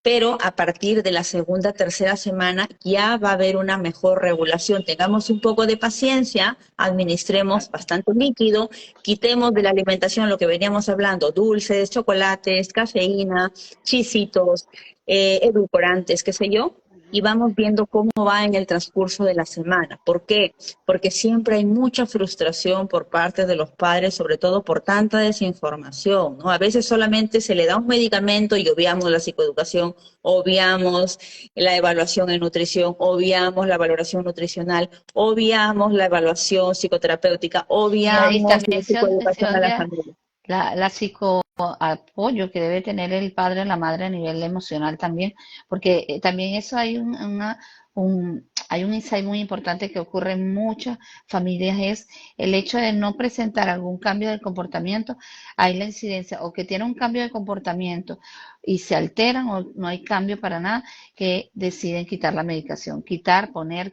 pero a partir de la segunda, tercera semana ya va a haber una mejor regulación. Tengamos un poco de paciencia, administremos bastante líquido, quitemos de la alimentación lo que veníamos hablando, dulces, chocolates, cafeína, chisitos, edulcorantes, qué sé yo, y vamos viendo cómo va en el transcurso de la semana. ¿Por qué? Porque siempre hay mucha frustración por parte de los padres, sobre todo por tanta desinformación, ¿no? A veces solamente se le da un medicamento y obviamos la psicoeducación, obviamos la evaluación en nutrición, obviamos la valoración nutricional, obviamos la evaluación psicoterapéutica, Y obviamos la también se psicoeducación a la odia familia. la psicoapoyo que debe tener el padre o la madre a nivel emocional también, porque también eso hay hay un insight muy importante que ocurre en muchas familias, es el hecho de no presentar algún cambio de comportamiento, hay la incidencia o que tiene un cambio de comportamiento y se alteran o no hay cambio para nada, que deciden quitar la medicación, quitar, poner,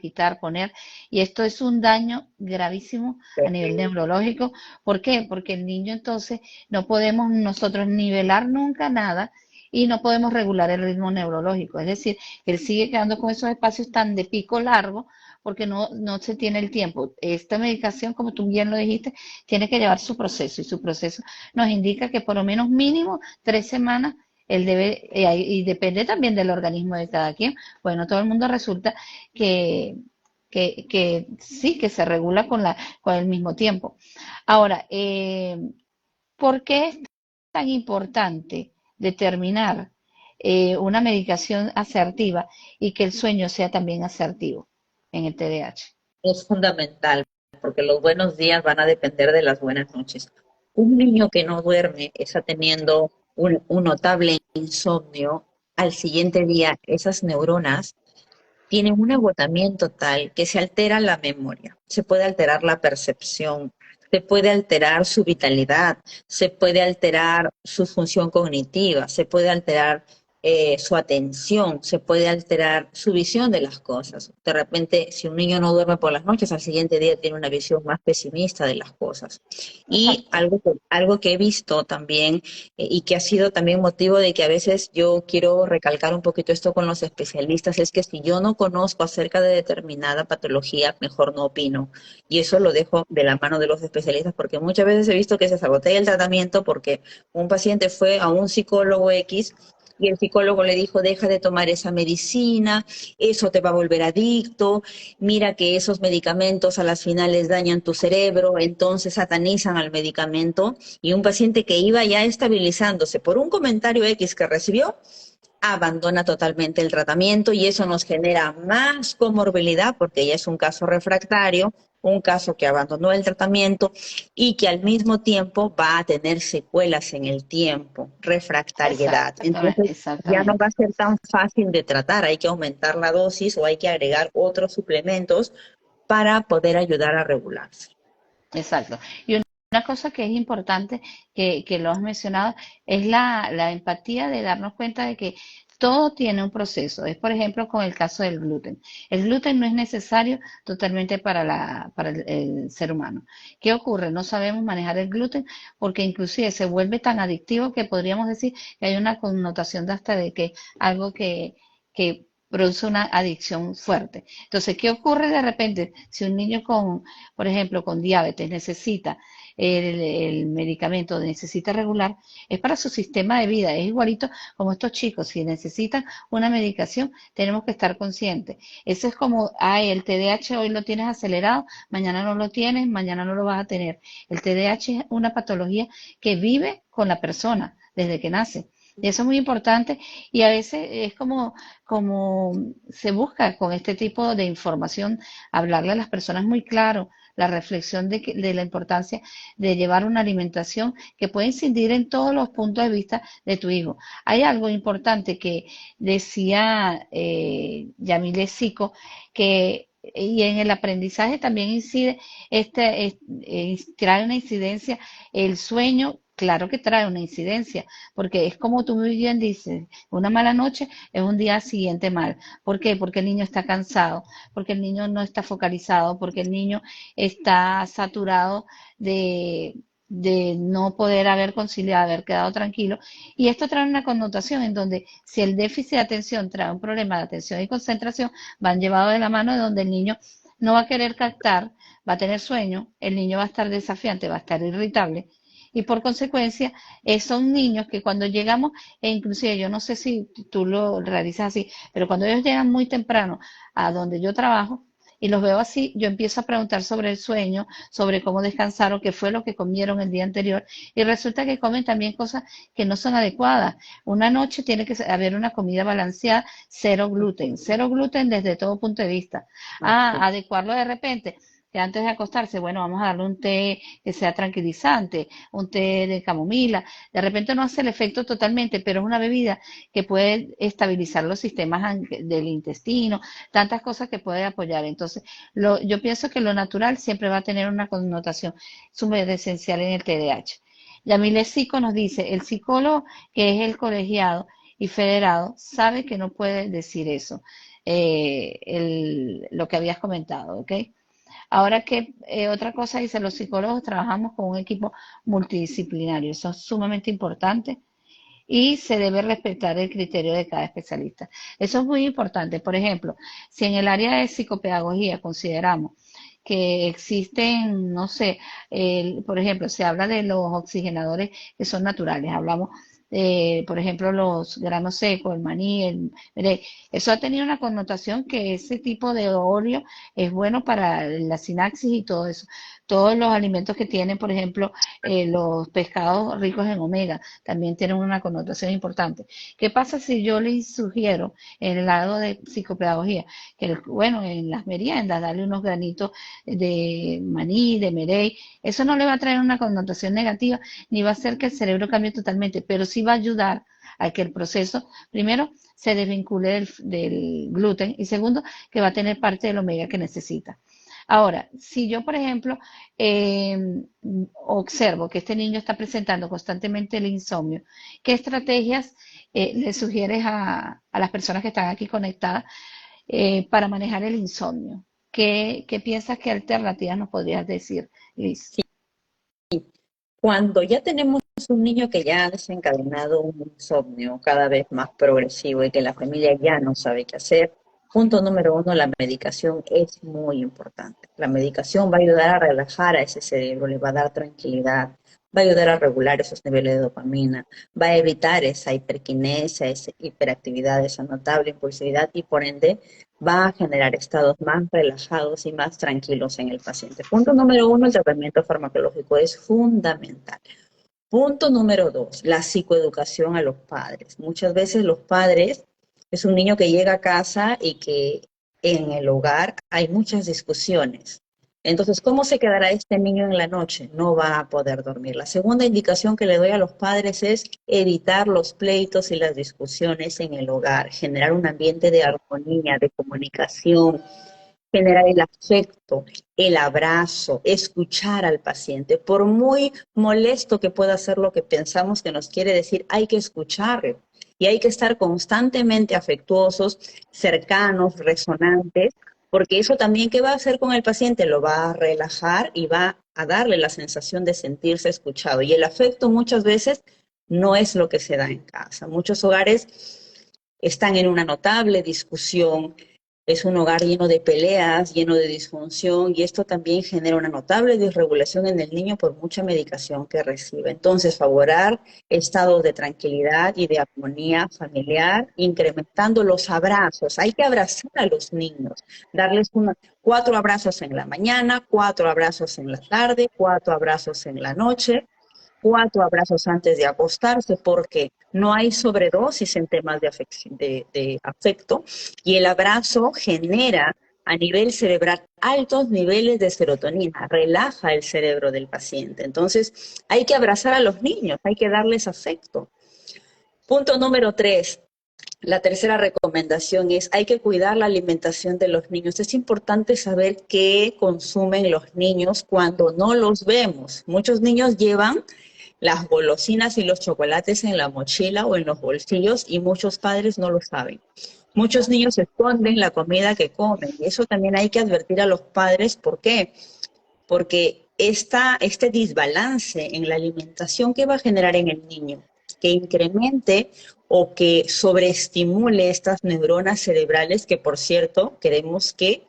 y esto es un daño gravísimo a nivel neurológico. ¿Por qué? Porque el niño entonces no podemos nosotros nivelar nunca nada y no podemos regular el ritmo neurológico. Es decir, él sigue quedando con esos espacios tan de pico largo porque no se tiene el tiempo. Esta medicación, como tú bien lo dijiste, tiene que llevar su proceso y su proceso nos indica que por lo menos mínimo 3 semanas él debe, y depende también del organismo de cada quien. Bueno, todo el mundo resulta que, que sí, que se regula con el mismo tiempo. Ahora, ¿por qué es tan importante determinar una medicación asertiva y que el sueño sea también asertivo en el TDAH? Es fundamental, porque los buenos días van a depender de las buenas noches. Un niño que no duerme está teniendo un notable insomnio. Al siguiente día, esas neuronas tienen un agotamiento tal que se altera la memoria, se puede alterar la percepción, se puede alterar su vitalidad, se puede alterar su función cognitiva, se puede alterar su atención, se puede alterar su visión de las cosas. De repente, si un niño no duerme por las noches, al siguiente día tiene una visión más pesimista de las cosas. Y Exacto. algo que he visto también y que ha sido también motivo de que a veces yo quiero recalcar un poquito esto con los especialistas, es que si yo no conozco acerca de determinada patología, mejor no opino. Y eso lo dejo de la mano de los especialistas, porque muchas veces he visto que se sabotea el tratamiento porque un paciente fue a un psicólogo X y el psicólogo le dijo, deja de tomar esa medicina, eso te va a volver adicto, mira que esos medicamentos a las finales dañan tu cerebro, entonces satanizan al medicamento y un paciente que iba ya estabilizándose por un comentario X que recibió, abandona totalmente el tratamiento y eso nos genera más comorbilidad porque ya es un caso refractario, un caso que abandonó el tratamiento y que al mismo tiempo va a tener secuelas en el tiempo, refractariedad. Exactamente, Entonces ya no va exactamente. a ser tan fácil de tratar, hay que aumentar la dosis o hay que agregar otros suplementos para poder ayudar a regularse. Exacto. Y una cosa que es importante, que lo has mencionado, es la empatía de darnos cuenta de que todo tiene un proceso. Es, por ejemplo, con el caso del gluten. El gluten no es necesario totalmente para el ser humano. ¿Qué ocurre? No sabemos manejar el gluten porque inclusive se vuelve tan adictivo que podríamos decir que hay una connotación de hasta de que algo que produce una adicción fuerte. Entonces, ¿qué ocurre de repente si un niño con, por ejemplo, con diabetes necesita el medicamento, necesita regular, es para su sistema de vida, es igualito como estos chicos, si necesitan una medicación, tenemos que estar conscientes. Eso es como, ay, el TDAH hoy lo tienes acelerado, mañana no lo tienes, mañana no lo vas a tener. El TDAH es una patología que vive con la persona desde que nace. Y eso es muy importante y a veces es como se busca con este tipo de información hablarle a las personas muy claro, la reflexión de la importancia de llevar una alimentación que puede incidir en todos los puntos de vista de tu hijo. Hay algo importante que decía Yamile Sico, que y en el aprendizaje también incide, trae una incidencia, el sueño, claro que trae una incidencia, porque es como tú muy bien dices, una mala noche es un día siguiente mal. ¿Por qué? Porque el niño está cansado, porque el niño no está focalizado, porque el niño está saturado de, de no poder haber conciliado, haber quedado tranquilo. Y esto trae una connotación en donde si el déficit de atención trae un problema de atención y concentración, van llevados de la mano de donde el niño no va a querer captar, va a tener sueño, el niño va a estar desafiante, va a estar irritable. Y por consecuencia, son niños que cuando llegamos, e inclusive yo no sé si tú lo realizas así, pero cuando ellos llegan muy temprano a donde yo trabajo y los veo así, yo empiezo a preguntar sobre el sueño, sobre cómo descansaron, qué fue lo que comieron el día anterior y resulta que comen también cosas que no son adecuadas. Una noche tiene que haber una comida balanceada, cero gluten desde todo punto de vista. Ah, adecuarlo de repente que antes de acostarse, bueno, vamos a darle un té que sea tranquilizante, un té de camomila. De repente no hace el efecto totalmente, pero es una bebida que puede estabilizar los sistemas del intestino, tantas cosas que puede apoyar. Entonces, yo pienso que lo natural siempre va a tener una connotación súper esencial en el TDAH. Yamile Sico nos dice, el psicólogo que es el colegiado y federado sabe que no puede decir eso, lo que habías comentado, ¿ok? Ahora que otra cosa dice, los psicólogos trabajamos con un equipo multidisciplinario, eso es sumamente importante y se debe respetar el criterio de cada especialista. Eso es muy importante. Por ejemplo, si en el área de psicopedagogía consideramos que existen, no sé, por ejemplo, se habla de los oxigenadores que son naturales, hablamos por ejemplo, los granos secos, el maní, mire, eso ha tenido una connotación que ese tipo de óleo es bueno para la sinapsis y todo eso. Todos los alimentos que tienen, por ejemplo, los pescados ricos en omega, también tienen una connotación importante. ¿Qué pasa si yo les sugiero en el lado de psicopedagogía que, bueno, en las meriendas, darle unos granitos de maní, de merey? Eso no le va a traer una connotación negativa, ni va a hacer que el cerebro cambie totalmente, pero sí va a ayudar a que el proceso, primero, se desvincule del gluten y segundo, que va a tener parte del omega que necesita. Ahora, si yo, por ejemplo, eh, observo que este niño está presentando constantemente el insomnio, ¿qué estrategias le sugieres a las personas que están aquí conectadas para manejar el insomnio? ¿Qué piensas que alternativas nos podrías decir, Liz? Sí, cuando ya tenemos un niño que ya ha desencadenado un insomnio cada vez más progresivo y que la familia ya no sabe qué hacer, punto número uno, la medicación es muy importante. La medicación va a ayudar a relajar a ese cerebro, le va a dar tranquilidad, va a ayudar a regular esos niveles de dopamina, va a evitar esa hiperquinesia, esa hiperactividad, esa notable impulsividad y por ende va a generar estados más relajados y más tranquilos en el paciente. Punto número uno, el tratamiento farmacológico es fundamental. Punto número dos, la psicoeducación a los padres. Muchas veces los padres, es un niño que llega a casa y que en el hogar hay muchas discusiones. Entonces, ¿cómo se quedará este niño en la noche? No va a poder dormir. La segunda indicación que le doy a los padres es evitar los pleitos y las discusiones en el hogar, generar un ambiente de armonía, de comunicación, generar el afecto, el abrazo, escuchar al paciente. Por muy molesto que pueda ser lo que pensamos que nos quiere decir, hay que escucharlo y hay que estar constantemente afectuosos, cercanos, resonantes, porque eso también, ¿qué va a hacer con el paciente? Lo va a relajar y va a darle la sensación de sentirse escuchado. Y el afecto muchas veces no es lo que se da en casa. Muchos hogares están en una notable discusión, es un hogar lleno de peleas, lleno de disfunción y esto también genera una notable disregulación en el niño por mucha medicación que recibe. Entonces, favorar estados de tranquilidad y de armonía familiar, incrementando los abrazos. Hay que abrazar a los niños, darles 4 abrazos en la mañana, 4 abrazos en la tarde, 4 abrazos en la noche, 4 abrazos antes de acostarse, porque no hay sobredosis en temas de afecto y el abrazo genera a nivel cerebral altos niveles de serotonina, relaja el cerebro del paciente. Entonces, hay que abrazar a los niños, hay que darles afecto. Punto número 3. La tercera recomendación es, hay que cuidar la alimentación de los niños. Es importante saber qué consumen los niños cuando no los vemos. Muchos niños llevan las golosinas y los chocolates en la mochila o en los bolsillos y muchos padres no lo saben. Muchos niños esconden la comida que comen y eso también hay que advertir a los padres. ¿Por qué? Porque este desbalance en la alimentación que va a generar en el niño, que incremente o que sobreestimule estas neuronas cerebrales que, por cierto, queremos que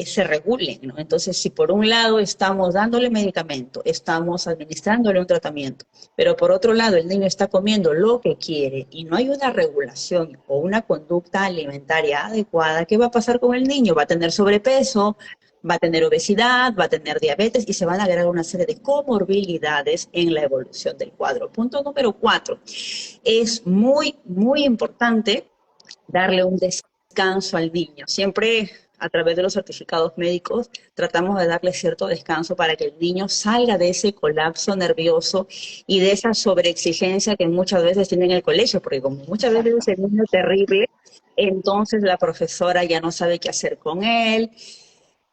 se regulen, ¿no? Entonces, si por un lado estamos dándole medicamento, estamos administrándole un tratamiento, pero por otro lado el niño está comiendo lo que quiere y no hay una regulación o una conducta alimentaria adecuada, ¿qué va a pasar con el niño? Va a tener sobrepeso, va a tener obesidad, va a tener diabetes y se van a agregar una serie de comorbilidades en la evolución del cuadro. Punto número 4. Es muy, muy importante darle un descanso al niño. Siempre a través de los certificados médicos tratamos de darle cierto descanso para que el niño salga de ese colapso nervioso y de esa sobreexigencia que muchas veces tiene en el colegio, porque como muchas veces el niño es terrible, entonces la profesora ya no sabe qué hacer con él,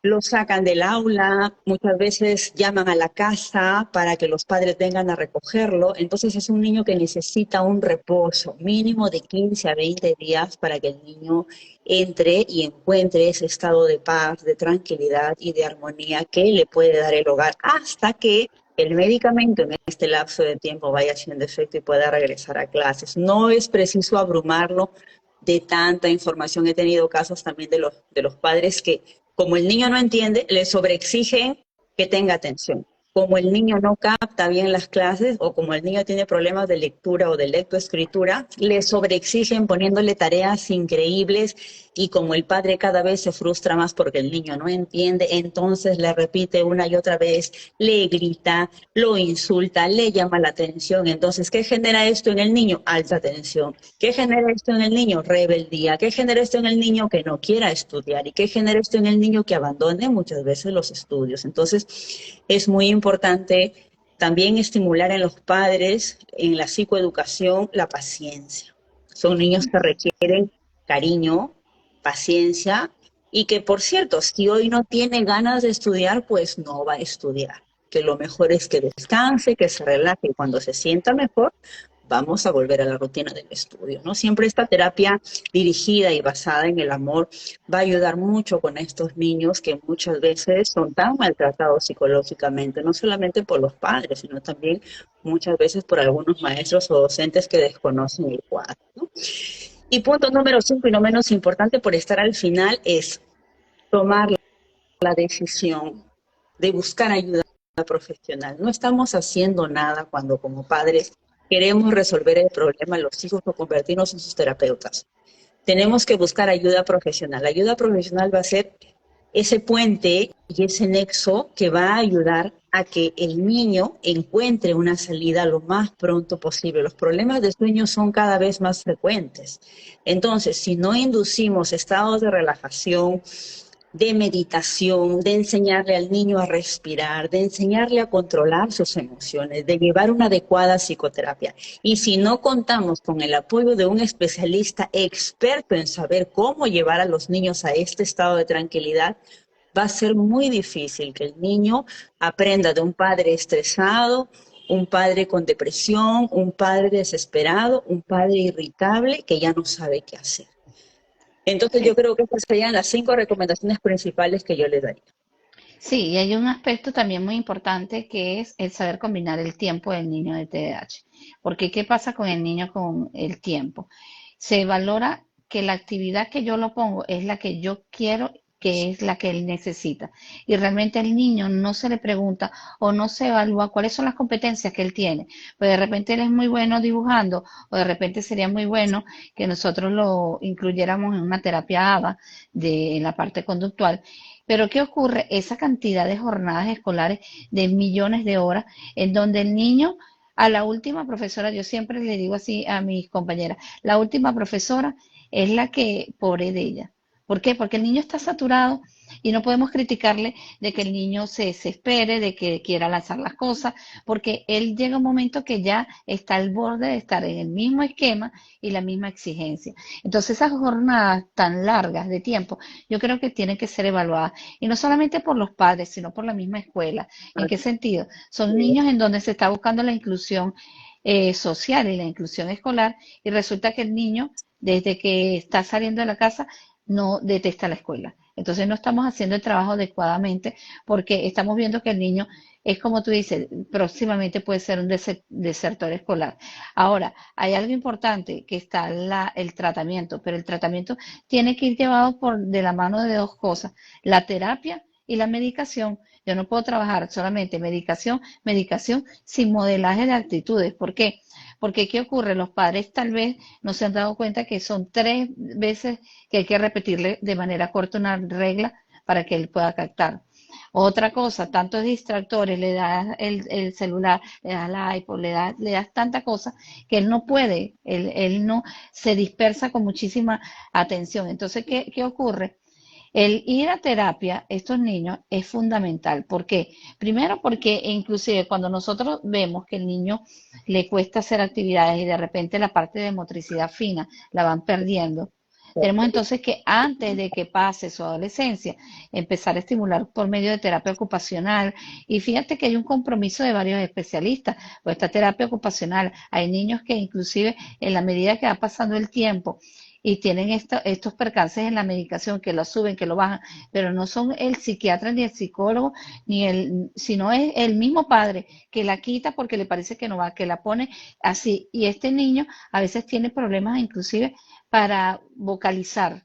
lo sacan del aula, muchas veces llaman a la casa para que los padres vengan a recogerlo. Entonces es un niño que necesita un reposo mínimo de 15 a 20 días para que el niño entre y encuentre ese estado de paz, de tranquilidad y de armonía que le puede dar el hogar hasta que el medicamento en este lapso de tiempo vaya haciendo efecto y pueda regresar a clases. No es preciso abrumarlo de tanta información. He tenido casos también de los padres que, como el niño no entiende, le sobreexigen que tenga atención. como el niño no capta bien las clases o como el niño tiene problemas de lectura o de lectoescritura, le sobreexigen poniéndole tareas increíbles y como el padre cada vez se frustra más porque el niño no entiende, entonces le repite una y otra vez, le grita, lo insulta, le llama la atención. Entonces, ¿qué genera esto en el niño? Alta tensión. ¿Qué genera esto en el niño? Rebeldía. ¿Qué genera esto en el niño? Que no quiera estudiar. ¿Y qué genera esto en el niño? Que abandone muchas veces los estudios. Entonces, es muy importante también estimular en los padres, en la psicoeducación, la paciencia. Son niños que requieren cariño, paciencia y que, por cierto, si hoy no tiene ganas de estudiar, pues no va a estudiar. Que lo mejor es que descanse, que se relaje y cuando se sienta mejor, vamos a volver a la rutina del estudio, ¿no? Siempre esta terapia dirigida y basada en el amor va a ayudar mucho con estos niños que muchas veces son tan maltratados psicológicamente, no solamente por los padres, sino también muchas veces por algunos maestros o docentes que desconocen el cuadro, ¿no? Y punto número 5 y no menos importante por estar al final es tomar la decisión de buscar ayuda profesional. No estamos haciendo nada cuando como padres queremos resolver el problema de los hijos o convertirnos en sus terapeutas. Tenemos que buscar ayuda profesional. La ayuda profesional va a ser ese puente y ese nexo que va a ayudar a que el niño encuentre una salida lo más pronto posible. Los problemas de sueño son cada vez más frecuentes. Entonces, si no inducimos estados de relajación, de meditación, de enseñarle al niño a respirar, de enseñarle a controlar sus emociones, de llevar una adecuada psicoterapia. Y si no contamos con el apoyo de un especialista experto en saber cómo llevar a los niños a este estado de tranquilidad, va a ser muy difícil que el niño aprenda de un padre estresado, un padre con depresión, un padre desesperado, un padre irritable que ya no sabe qué hacer. Entonces yo Sí. creo que estas serían las 5 recomendaciones principales que yo les daría. Sí, y hay un aspecto también muy importante que es el saber combinar el tiempo del niño de TDAH. Porque ¿qué pasa con el niño con el tiempo? Se valora que la actividad que yo lo pongo es la que yo quiero, que es la que él necesita. Y realmente al niño no se le pregunta o no se evalúa cuáles son las competencias que él tiene. Pues de repente él es muy bueno dibujando o de repente sería muy bueno que nosotros lo incluyéramos en una terapia ABA en la parte conductual. Pero ¿qué ocurre? Esa cantidad de jornadas escolares de millones de horas en donde el niño a la última profesora, yo siempre le digo así a mis compañeras, la última profesora es la que, pobre de ella. ¿Por qué? Porque el niño está saturado y no podemos criticarle de que el niño se desespere, de que quiera lanzar las cosas, porque él llega un momento que ya está al borde de estar en el mismo esquema y la misma exigencia. Entonces esas jornadas tan largas de tiempo, yo creo que tienen que ser evaluadas, y no solamente por los padres, sino por la misma escuela. ¿En qué sentido? Son niños en donde se está buscando la inclusión social y la inclusión escolar, y resulta que el niño, desde que está saliendo de la casa, no detesta la escuela. Entonces no estamos haciendo el trabajo adecuadamente porque estamos viendo que el niño es como tú dices, próximamente puede ser un desertor escolar. Ahora, hay algo importante que está el tratamiento, pero el tratamiento tiene que ir llevado de la mano de dos cosas, la terapia y la medicación. Yo no puedo trabajar solamente medicación, medicación sin modelaje de actitudes. ¿Por qué? Porque ¿qué ocurre? Los padres tal vez no se han dado cuenta que son 3 veces que hay que repetirle de manera corta una regla para que él pueda captar. Otra cosa, tantos distractores, le das el celular, le das la iPod, le das tanta cosa que él no puede, él no se dispersa con muchísima atención. Entonces, ¿qué ocurre? El ir a terapia, estos niños, es fundamental. ¿Por qué? Primero porque inclusive cuando nosotros vemos que el niño le cuesta hacer actividades y de repente la parte de motricidad fina la van perdiendo, tenemos entonces que antes de que pase su adolescencia, empezar a estimular por medio de terapia ocupacional. Y fíjate que hay un compromiso de varios especialistas, pues esta terapia ocupacional, hay niños que inclusive en la medida que va pasando el tiempo, y tienen estos percances en la medicación, que lo suben, que lo bajan, pero no son el psiquiatra ni el psicólogo, sino es el mismo padre que la quita porque le parece que no va, que la pone así. Y este niño a veces tiene problemas inclusive para vocalizar.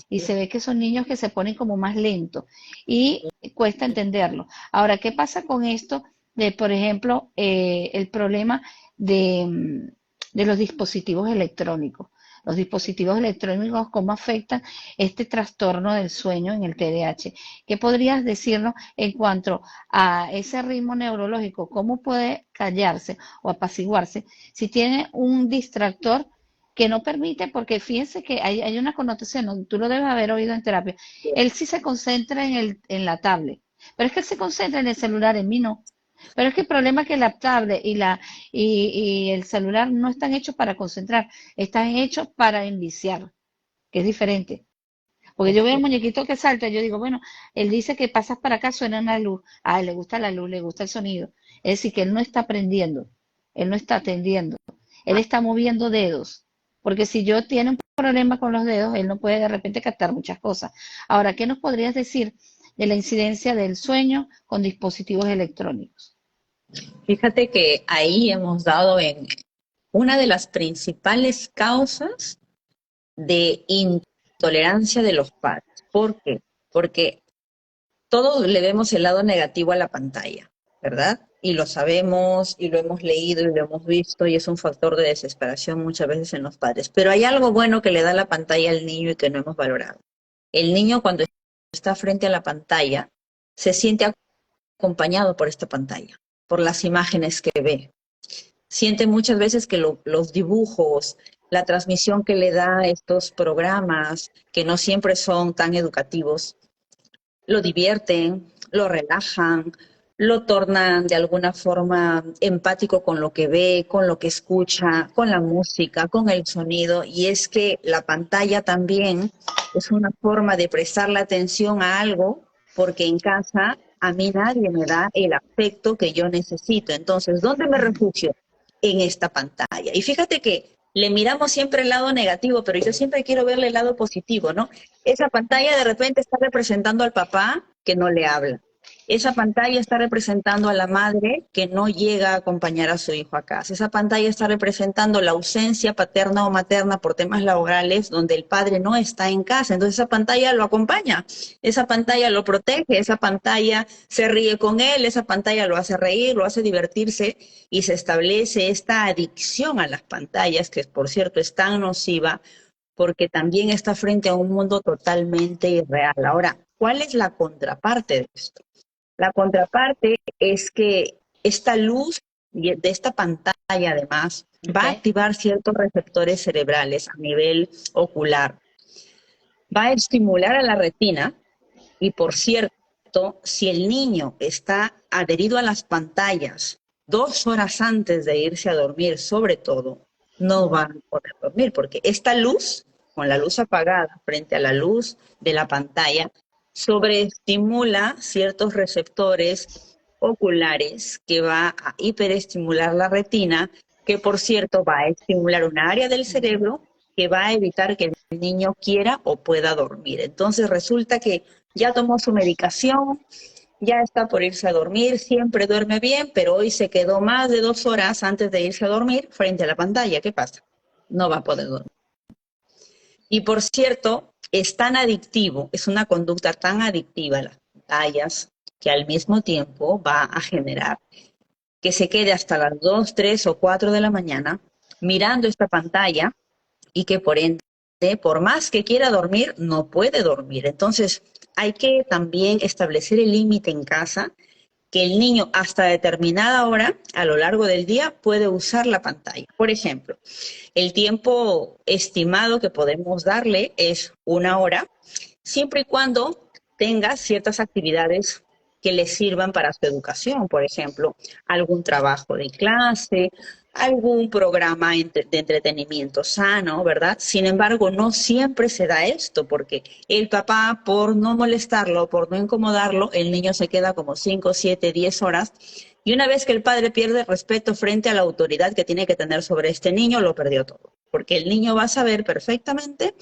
Y se ve que son niños que se ponen como más lentos y cuesta entenderlo. Ahora, ¿qué pasa con esto? de, por ejemplo, el problema de, de los dispositivos electrónicos. Los dispositivos electrónicos, cómo afectan este trastorno del sueño en el TDAH. ¿Qué podrías decirnos en cuanto a ese ritmo neurológico? ¿Cómo puede callarse o apaciguarse si tiene un distractor que no permite? Porque fíjense que hay una connotación, ¿no? Tú lo debes haber oído en terapia. Él sí se concentra en la tablet, pero es que él se concentra en el celular, en mí no. Pero es que el problema es que la tablet y el celular no están hechos para concentrar, están hechos para enviciar, que es diferente. Porque yo veo el Ok. muñequito que salta, y yo digo, bueno, él dice que pasas para acá, suena una luz, a él le gusta la luz, le gusta el sonido. Es decir, que él no está aprendiendo, él no está atendiendo, él Ah, está moviendo dedos. Porque si yo tiene un problema con los dedos, él no puede de repente captar muchas cosas. Ahora, ¿qué nos podrías decir de la incidencia del sueño con dispositivos electrónicos? fíjate que ahí hemos dado en una de las principales causas de intolerancia de los padres. ¿Por qué? Porque todos le vemos el lado negativo a la pantalla, ¿verdad? Y lo sabemos, y lo hemos leído, y lo hemos visto, y es un factor de desesperación muchas veces en los padres. Pero hay algo bueno que le da la pantalla al niño y que no hemos valorado. El niño cuando está frente a la pantalla se siente acompañado por esta pantalla, por las imágenes que ve. Siente muchas veces que los dibujos, la transmisión que le da estos programas, que no siempre son tan educativos, lo divierten, lo relajan, lo tornan de alguna forma empático con lo que ve, con lo que escucha, con la música, con el sonido. Y es que la pantalla también es una forma de prestar la atención a algo, porque en casa a mí nadie me da el afecto que yo necesito. Entonces, ¿dónde me refugio? En esta pantalla. Y fíjate que le miramos siempre el lado negativo, pero yo siempre quiero verle el lado positivo, ¿no? Esa pantalla de repente está representando al papá que no le habla. Esa pantalla está representando a la madre que no llega a acompañar a su hijo a casa. Esa pantalla está representando la ausencia paterna o materna por temas laborales donde el padre no está en casa. Entonces esa pantalla lo acompaña, esa pantalla lo protege, esa pantalla se ríe con él, esa pantalla lo hace reír, lo hace divertirse y se establece esta adicción a las pantallas que, por cierto, es tan nociva porque también está frente a un mundo totalmente irreal. Ahora, ¿cuál es la contraparte de esto? La contraparte es que esta luz de esta pantalla, además, va a Okay. activar ciertos receptores cerebrales a nivel ocular, va a estimular a la retina y, por cierto, si el niño está adherido a las pantallas 2 horas antes de irse a dormir, sobre todo, no va a poder dormir, porque esta luz, con la luz apagada frente a la luz de la pantalla, sobreestimula ciertos receptores oculares que va a hiperestimular la retina, que por cierto va a estimular una área del cerebro que va a evitar que el niño quiera o pueda dormir. Entonces resulta que ya tomó su medicación, ya está por irse a dormir, siempre duerme bien, pero hoy se quedó más de 2 horas antes de irse a dormir frente a la pantalla. ¿Qué pasa? No va a poder dormir. Y por cierto, es tan adictivo, es una conducta tan adictiva a las pantallas que al mismo tiempo va a generar que se quede hasta las 2, 3 o 4 de la mañana mirando esta pantalla y que por ende, por más que quiera dormir, no puede dormir. Entonces, hay que también establecer el límite en casa, que el niño hasta determinada hora a lo largo del día puede usar la pantalla. Por ejemplo, el tiempo estimado que podemos darle es 1 hora, siempre y cuando tenga ciertas actividades que le sirvan para su educación, por ejemplo, algún trabajo de clase, algún programa de entretenimiento sano, ¿verdad? Sin embargo, no siempre se da esto, porque el papá, por no molestarlo, por no incomodarlo, el niño se queda como 5, 7, 10 horas. Y una vez que el padre pierde respeto frente a la autoridad que tiene que tener sobre este niño, lo perdió todo. Porque el niño va a saber perfectamente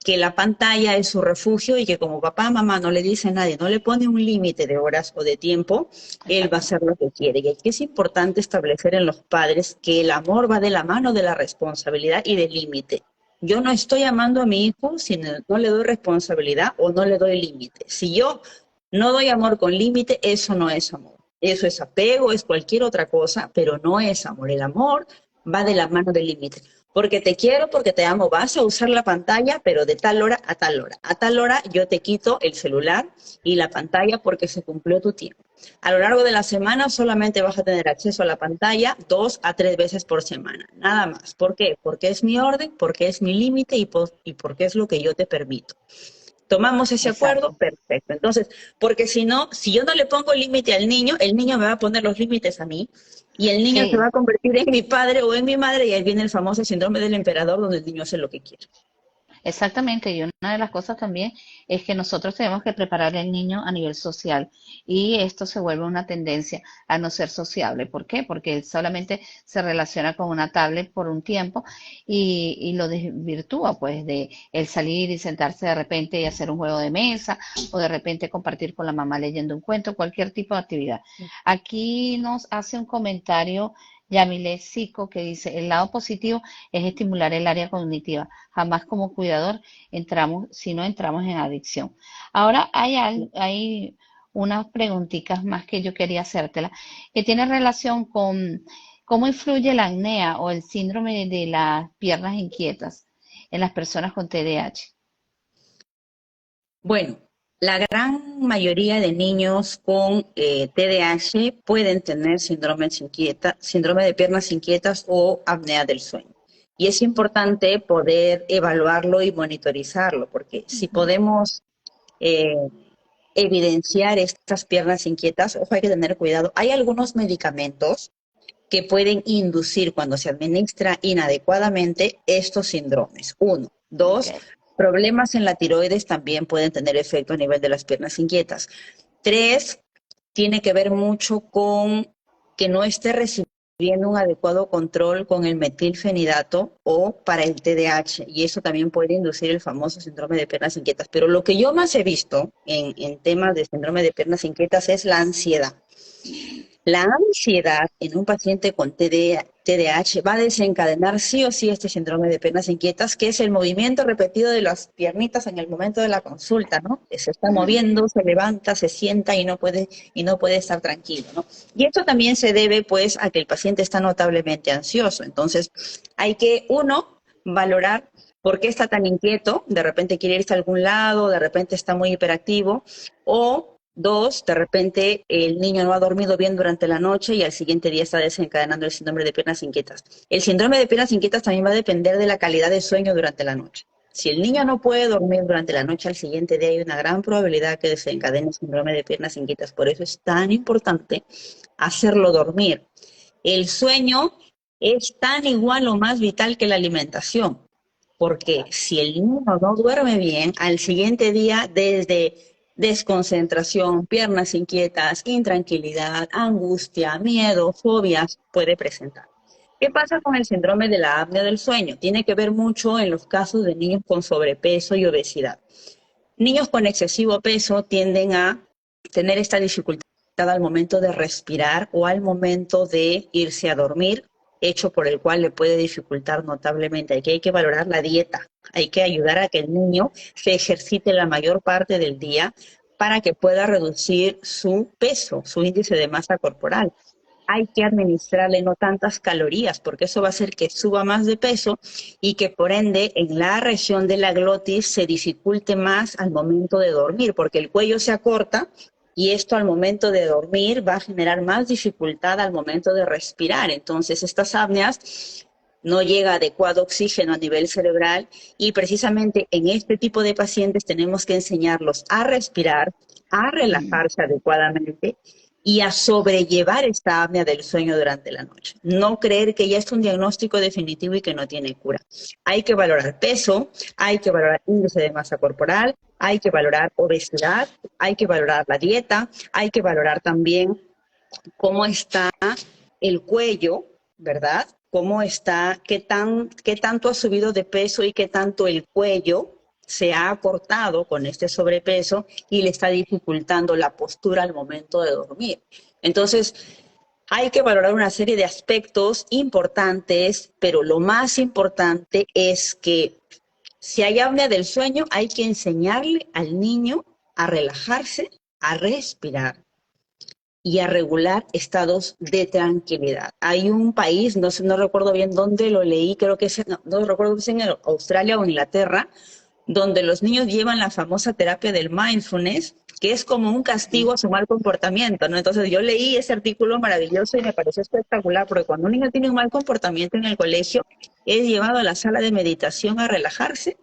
que la pantalla es su refugio y que como papá, mamá no le dice a nadie, no le pone un límite de horas o de tiempo, él va a Exacto. hacer lo que quiere. Y aquí es importante establecer en los padres que el amor va de la mano de la responsabilidad y del límite. Yo no estoy amando a mi hijo si no le doy responsabilidad o no le doy límite. Si yo no doy amor con límite, eso no es amor. Eso es apego, es cualquier otra cosa, pero no es amor. El amor va de la mano del límite. Porque te quiero, porque te amo, vas a usar la pantalla, pero de tal hora a tal hora. A tal hora yo te quito el celular y la pantalla porque se cumplió tu tiempo. A lo largo de la semana solamente vas a tener acceso a la pantalla 2 a 3 veces por semana, nada más. ¿Por qué? Porque es mi orden, porque es mi límite y porque es lo que yo te permito. Tomamos ese acuerdo, Exacto. perfecto. Entonces, porque si no, si yo no le pongo límite al niño, el niño me va a poner los límites a mí y el niño se va Sí. a convertir en mi padre o en mi madre y ahí viene el famoso síndrome del emperador donde el niño hace lo que quiere. Exactamente, y una de las cosas también es que nosotros tenemos que preparar al niño a nivel social y esto se vuelve una tendencia a no ser sociable. ¿Por qué? Porque él solamente se relaciona con una tablet por un tiempo y lo desvirtúa, pues, de el salir y sentarse de repente y hacer un juego de mesa o de repente compartir con la mamá leyendo un cuento, cualquier tipo de actividad. Aquí nos hace un comentario Yamile Sico que dice, el lado positivo es estimular el área cognitiva. Jamás como cuidador entramos, si no entramos en adicción. Ahora hay unas preguntitas más que yo quería hacértela, que tiene relación con cómo influye la apnea o el síndrome de las piernas inquietas en las personas con TDAH. Bueno, la gran mayoría de niños con TDAH pueden tener síndrome de piernas inquietas o apnea del sueño. Y es importante poder evaluarlo y monitorizarlo, porque si podemos eh, evidenciar estas piernas inquietas, ojo, hay que tener cuidado. Hay algunos medicamentos que pueden inducir cuando se administra inadecuadamente estos síndromes. Uno. Dos, Okay. problemas en la tiroides también pueden tener efecto a nivel de las piernas inquietas. Tres, tiene que ver mucho con que no esté recibiendo un adecuado control con el metilfenidato o para el TDAH, y eso también puede inducir el famoso síndrome de piernas inquietas. Pero lo que yo más he visto en temas de síndrome de piernas inquietas es la ansiedad. La ansiedad en un paciente con TDAH va a desencadenar sí o sí este síndrome de piernas inquietas, que es el movimiento repetido de las piernitas en el momento de la consulta, ¿no? Que se está Ujú. moviendo, se levanta, se sienta y no puede estar tranquilo, ¿no? Y esto también se debe, pues, a que el paciente está notablemente ansioso. Entonces, hay que, uno, valorar por qué está tan inquieto, de repente quiere irse a algún lado, de repente está muy hiperactivo, o dos, de repente el niño no ha dormido bien durante la noche y al siguiente día está desencadenando el síndrome de piernas inquietas. El síndrome de piernas inquietas también va a depender de la calidad de sueño durante la noche. Si el niño no puede dormir durante la noche, al siguiente día hay una gran probabilidad que desencadene el síndrome de piernas inquietas. Por eso es tan importante hacerlo dormir. El sueño es tan igual o más vital que la alimentación, porque si el niño no duerme bien, al siguiente día, desde desconcentración, piernas inquietas, intranquilidad, angustia, miedo, fobias, puede presentar. ¿Qué pasa con el síndrome de la apnea del sueño? Tiene que ver mucho en los casos de niños con sobrepeso y obesidad. Niños con excesivo peso tienden a tener esta dificultad al momento de respirar o al momento de irse a dormir, hecho por el cual le puede dificultar notablemente. Aquí hay que valorar la dieta, hay que ayudar a que el niño se ejercite la mayor parte del día para que pueda reducir su peso, su índice de masa corporal. Hay que administrarle no tantas calorías, porque eso va a hacer que suba más de peso y que por ende en la región de la glotis se dificulte más al momento de dormir, porque el cuello se acorta y esto al momento de dormir va a generar más dificultad al momento de respirar. Entonces estas apneas no llega adecuado oxígeno a nivel cerebral y precisamente en este tipo de pacientes tenemos que enseñarlos a respirar, a Mm. relajarse adecuadamente y a sobrellevar esta apnea del sueño durante la noche. No creer que ya es un diagnóstico definitivo y que no tiene cura. Hay que valorar peso, hay que valorar índice de masa corporal, hay que valorar obesidad, hay que valorar la dieta, hay que valorar también cómo está el cuello, ¿verdad? Cómo está, qué tanto ha subido de peso y qué tanto el cuello se ha acortado con este sobrepeso y le está dificultando la postura al momento de dormir. Entonces, hay que valorar una serie de aspectos importantes, pero lo más importante es que si hay apnea del sueño, hay que enseñarle al niño a relajarse, a respirar, y a regular estados de tranquilidad. Hay un país, no sé, no recuerdo bien dónde lo leí, creo que es, no recuerdo si es en Australia o Inglaterra, donde los niños llevan la famosa terapia del mindfulness, que es como un castigo a su mal comportamiento, ¿no? Entonces yo leí ese artículo maravilloso y me pareció espectacular, porque cuando un niño tiene un mal comportamiento en el colegio, es llevado a la sala de meditación a relajarse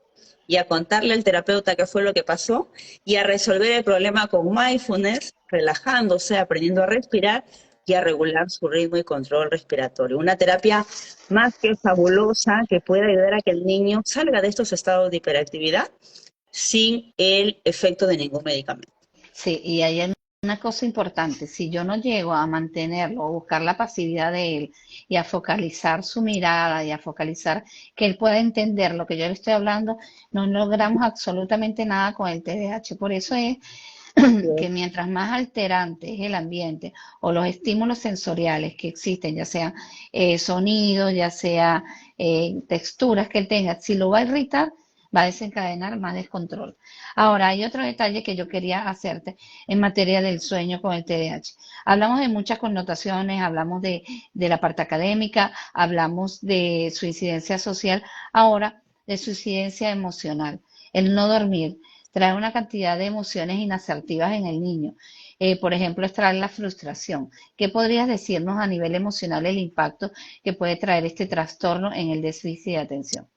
y a contarle al terapeuta qué fue lo que pasó y a resolver el problema con mindfulness, relajándose, aprendiendo a respirar y a regular su ritmo y control respiratorio. Una terapia más que fabulosa que puede ayudar a que el niño salga de estos estados de hiperactividad sin el efecto de ningún medicamento. Sí, y ahí hay una cosa importante, si yo no llego a mantenerlo o buscar la pasividad de él y a focalizar su mirada y a focalizar que él pueda entender lo que yo le estoy hablando, no logramos absolutamente nada con el TDAH. Por eso es que mientras más alterante es el ambiente o los estímulos sensoriales que existen, ya sea sonidos, ya sea texturas que él tenga, si lo va a irritar, va a desencadenar más descontrol. Ahora, hay otro detalle que yo quería hacerte en materia del sueño con el TDAH. Hablamos de muchas connotaciones, hablamos de la parte académica, hablamos de su incidencia social, ahora de su incidencia emocional. El no dormir trae una cantidad de emociones inasertivas en el niño. Por ejemplo, es traer la frustración. ¿Qué podrías decirnos a nivel emocional el impacto que puede traer este trastorno en el déficit de atención?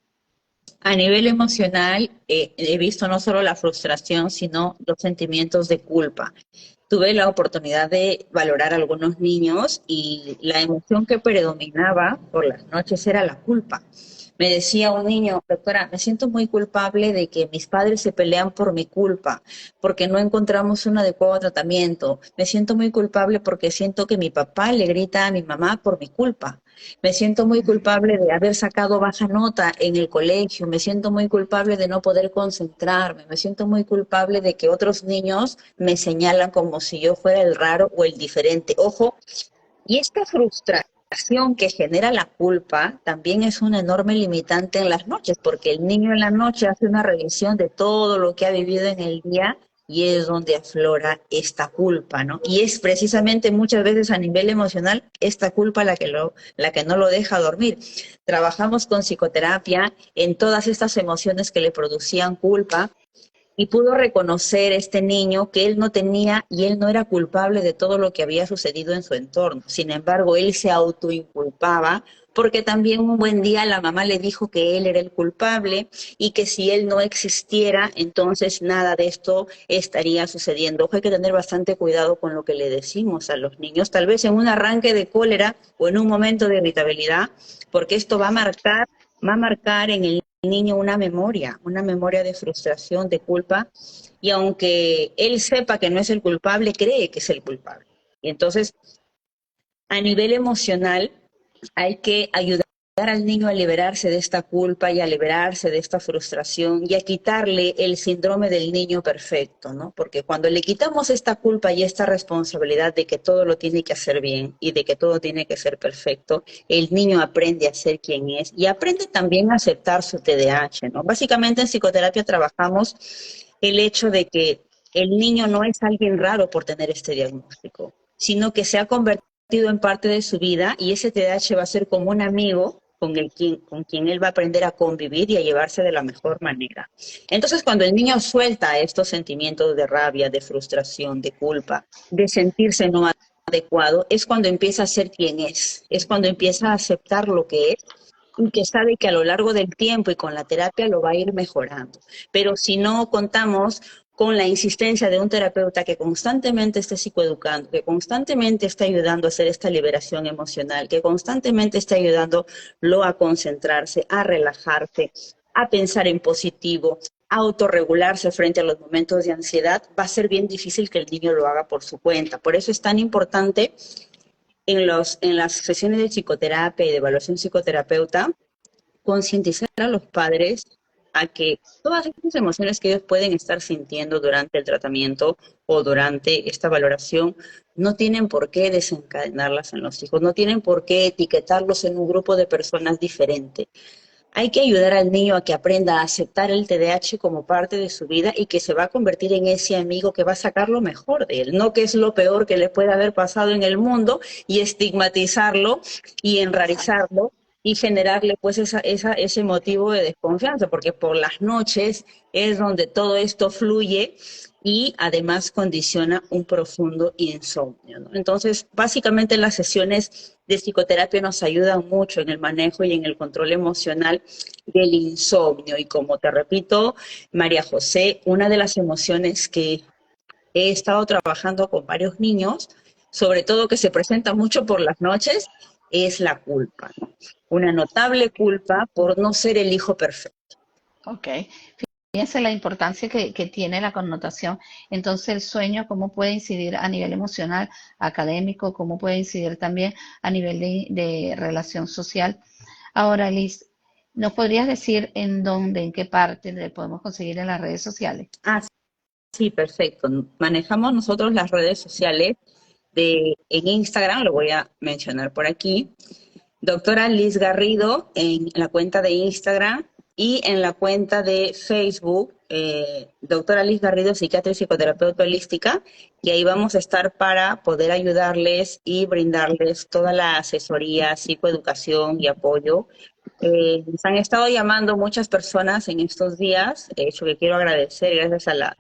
A nivel emocional, he visto no solo la frustración, sino los sentimientos de culpa. Tuve la oportunidad de valorar a algunos niños y la emoción que predominaba por las noches era la culpa. Me decía un niño, doctora, me siento muy culpable de que mis padres se pelean por mi culpa, porque no encontramos un adecuado tratamiento. Me siento muy culpable porque siento que mi papá le grita a mi mamá por mi culpa. Me siento muy culpable de haber sacado baja nota en el colegio, me siento muy culpable de no poder concentrarme, me siento muy culpable de que otros niños me señalan como si yo fuera el raro o el diferente. Ojo, y esta frustración que genera la culpa también es un enorme limitante en las noches, porque el niño en la noche hace una revisión de todo lo que ha vivido en el día y es donde aflora esta culpa, ¿no? Y es precisamente muchas veces a nivel emocional esta culpa la que no lo deja dormir. Trabajamos con psicoterapia en todas estas emociones que le producían culpa y pudo reconocer este niño que él no tenía y él no era culpable de todo lo que había sucedido en su entorno. Sin embargo, él se autoinculpaba porque también un buen día la mamá le dijo que él era el culpable y que si él no existiera, entonces nada de esto estaría sucediendo. Ojo, hay que tener bastante cuidado con lo que le decimos a los niños, tal vez en un arranque de cólera o en un momento de irritabilidad, porque esto va a marcar en el niño una memoria de frustración, de culpa, y aunque él sepa que no es el culpable, cree que es el culpable. Y entonces, a nivel emocional, hay que ayudar al niño a liberarse de esta culpa y a liberarse de esta frustración y a quitarle el síndrome del niño perfecto, ¿no? Porque cuando le quitamos esta culpa y esta responsabilidad de que todo lo tiene que hacer bien y de que todo tiene que ser perfecto, el niño aprende a ser quien es y aprende también a aceptar su TDAH, ¿no? Básicamente en psicoterapia trabajamos el hecho de que el niño no es alguien raro por tener este diagnóstico, sino que se ha convertido en parte de su vida y ese TDAH va a ser como un amigo con quien él va a aprender a convivir y a llevarse de la mejor manera. Entonces, cuando el niño suelta estos sentimientos de rabia, de frustración, de culpa, de sentirse no adecuado, es cuando empieza a ser quien es cuando empieza a aceptar lo que es y que sabe que a lo largo del tiempo y con la terapia lo va a ir mejorando. Pero si no contamos con la insistencia de un terapeuta que constantemente esté psicoeducando, que constantemente está ayudando a hacer esta liberación emocional, que constantemente está ayudándolo a concentrarse, a relajarse, a pensar en positivo, a autorregularse frente a los momentos de ansiedad, va a ser bien difícil que el niño lo haga por su cuenta. Por eso es tan importante en las sesiones de psicoterapia y de evaluación psicoterapeuta, concientizar a los padres a que todas estas emociones que ellos pueden estar sintiendo durante el tratamiento o durante esta valoración no tienen por qué desencadenarlas en los hijos, no tienen por qué etiquetarlos en un grupo de personas diferente. Hay que ayudar al niño a que aprenda a aceptar el TDAH como parte de su vida y que se va a convertir en ese amigo que va a sacar lo mejor de él, no que es lo peor que le puede haber pasado en el mundo y estigmatizarlo y Exacto. enrarizarlo y generarle pues ese motivo de desconfianza, porque por las noches es donde todo esto fluye y además condiciona un profundo insomnio, ¿no? Entonces, básicamente las sesiones de psicoterapia nos ayudan mucho en el manejo y en el control emocional del insomnio. Y como te repito, María José, una de las emociones que he estado trabajando con varios niños, sobre todo que se presenta mucho por las noches, es la culpa, ¿no? Una notable culpa por no ser el hijo perfecto. Ok. Fíjense la importancia que tiene la connotación. Entonces, el sueño, cómo puede incidir a nivel emocional, académico, cómo puede incidir también a nivel de relación social. Ahora, Liz, ¿nos podrías decir en dónde, en qué parte le podemos conseguir en las redes sociales? Ah, sí, perfecto. Manejamos nosotros las redes sociales en Instagram, lo voy a mencionar por aquí. Doctora Liz Garrido en la cuenta de Instagram y en la cuenta de Facebook, Doctora Liz Garrido, psiquiatra y psicoterapeuta holística, y ahí vamos a estar para poder ayudarles y brindarles toda la asesoría, psicoeducación y apoyo. Nos han estado llamando muchas personas en estos días, hecho que quiero agradecer gracias a la,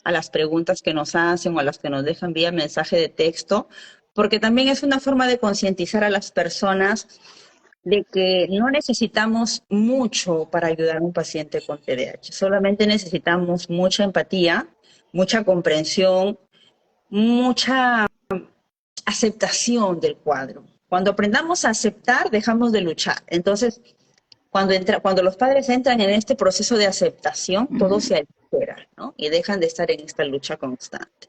a las preguntas que nos hacen o a las que nos dejan vía mensaje de texto, porque también es una forma de concientizar a las personas de que no necesitamos mucho para ayudar a un paciente con TDAH, solamente necesitamos mucha empatía, mucha comprensión, mucha aceptación del cuadro. Cuando aprendamos a aceptar, dejamos de luchar. Entonces, cuando los padres entran en este proceso de aceptación, todo Ujú. se altera, ¿no? Y dejan de estar en esta lucha constante.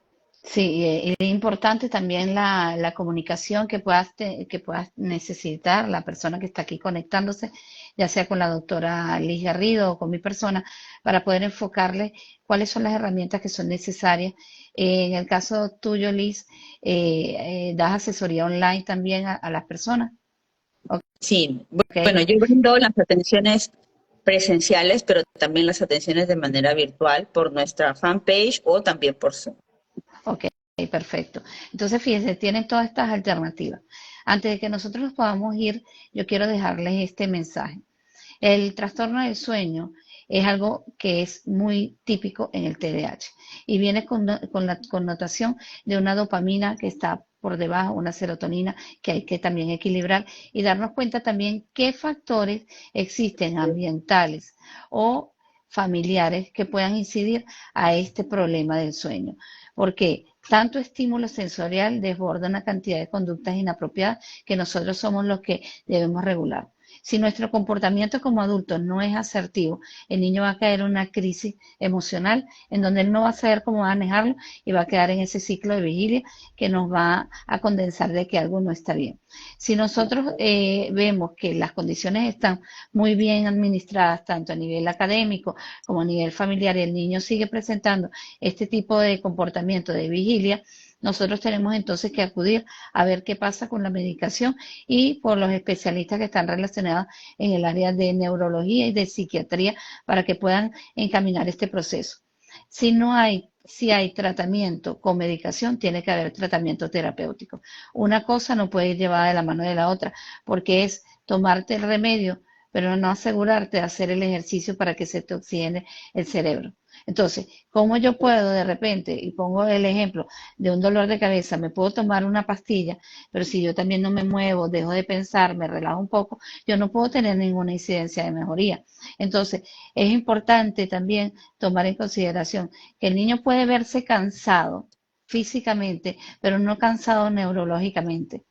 Sí, y es importante también la comunicación que puedas necesitar la persona que está aquí conectándose, ya sea con la doctora Liz Garrido o con mi persona, para poder enfocarle cuáles son las herramientas que son necesarias. En el caso tuyo, Liz, das asesoría online también a las personas. Sí, Ok, bueno, yo brindo las atenciones presenciales, pero también las atenciones de manera virtual por nuestra fanpage o también por Zoom. ok, perfecto. Entonces, fíjense, tienen todas estas alternativas. Antes de que nosotros nos podamos ir, yo quiero dejarles este mensaje. El trastorno del sueño es algo que es muy típico en el TDAH y viene con la connotación de una dopamina que está por debajo, una serotonina que hay que también equilibrar y darnos cuenta también qué factores existen ambientales o familiares que puedan incidir a este problema del sueño. Porque tanto estímulo sensorial desborda una cantidad de conductas inapropiadas que nosotros somos los que debemos regular. Si nuestro comportamiento como adultos no es asertivo, el niño va a caer en una crisis emocional en donde él no va a saber cómo manejarlo y va a quedar en ese ciclo de vigilia que nos va a condensar de que algo no está bien. Si nosotros vemos que las condiciones están muy bien administradas, tanto a nivel académico como a nivel familiar, y el niño sigue presentando este tipo de comportamiento de vigilia, nosotros tenemos entonces que acudir a ver qué pasa con la medicación y por los especialistas que están relacionados en el área de neurología y de psiquiatría para que puedan encaminar este proceso. Si hay tratamiento con medicación, tiene que haber tratamiento terapéutico. Una cosa no puede ir llevada de la mano de la otra, porque es tomarte el remedio, pero no asegurarte de hacer el ejercicio para que se te oxigene el cerebro. Entonces, ¿cómo yo puedo de repente, y pongo el ejemplo de un dolor de cabeza, me puedo tomar una pastilla, pero si yo también no me muevo, dejo de pensar, me relajo un poco, yo no puedo tener ninguna incidencia de mejoría. Entonces, es importante también tomar en consideración que el niño puede verse cansado físicamente, pero no cansado neurológicamente.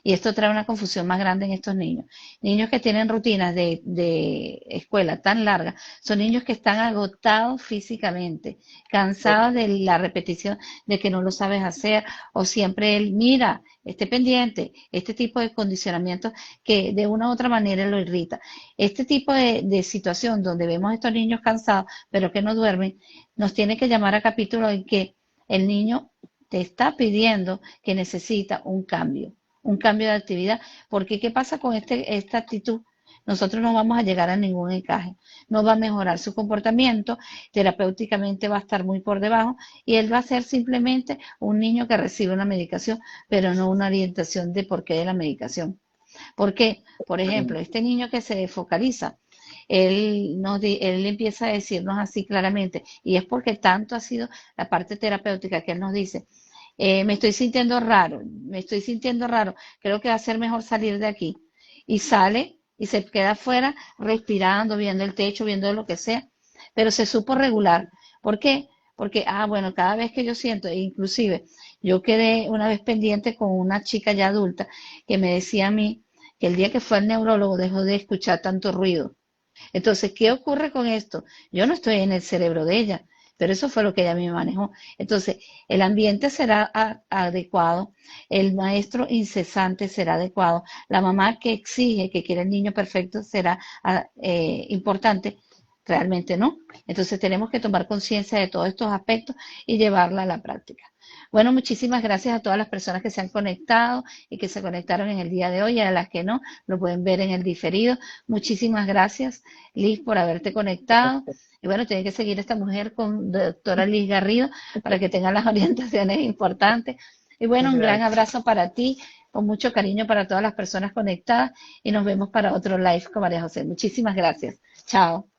Y esto trae una confusión más grande en estos niños. Niños que tienen rutinas de escuela tan largas, son niños que están agotados físicamente, cansados de la repetición de que no lo sabes hacer o siempre él, mira, esté pendiente, este tipo de condicionamiento que de una u otra manera lo irrita. Este tipo de situación donde vemos a estos niños cansados pero que no duermen, nos tiene que llamar a capítulo en que el niño te está pidiendo que necesita un cambio de actividad, porque ¿qué pasa con esta actitud? nosotros no vamos a llegar a ningún encaje. No va a mejorar su comportamiento, terapéuticamente va a estar muy por debajo y él va a ser simplemente un niño que recibe una medicación, pero no una orientación de por qué de la medicación. Porque, por ejemplo, este niño que se focaliza, él empieza a decirnos así claramente, y es porque tanto ha sido la parte terapéutica que él nos dice, me estoy sintiendo raro, creo que va a ser mejor salir de aquí. Y sale y se queda afuera respirando, viendo el techo, viendo lo que sea, pero se supo regular. ¿Por qué? Porque, bueno, cada vez que yo siento, e inclusive yo quedé una vez pendiente con una chica ya adulta que me decía a mí que el día que fue al neurólogo dejó de escuchar tanto ruido. Entonces, ¿qué ocurre con esto? Yo no estoy en el cerebro de ella, pero eso fue lo que ella me manejó. Entonces, el ambiente será adecuado, el maestro incesante será adecuado, la mamá que exige, que quiere el niño perfecto será importante. Realmente no. Entonces tenemos que tomar conciencia de todos estos aspectos y llevarla a la práctica. Bueno, muchísimas gracias a todas las personas que se han conectado y que se conectaron en el día de hoy y a las que no, lo pueden ver en el diferido. Muchísimas gracias, Liz, por haberte conectado. Y bueno, tiene que seguir esta mujer con doctora Liz Garrido para que tenga las orientaciones importantes. Y bueno, un gran Gracias. abrazo para ti, con mucho cariño para todas las personas conectadas y nos vemos para otro live con María José. Muchísimas gracias. Chao.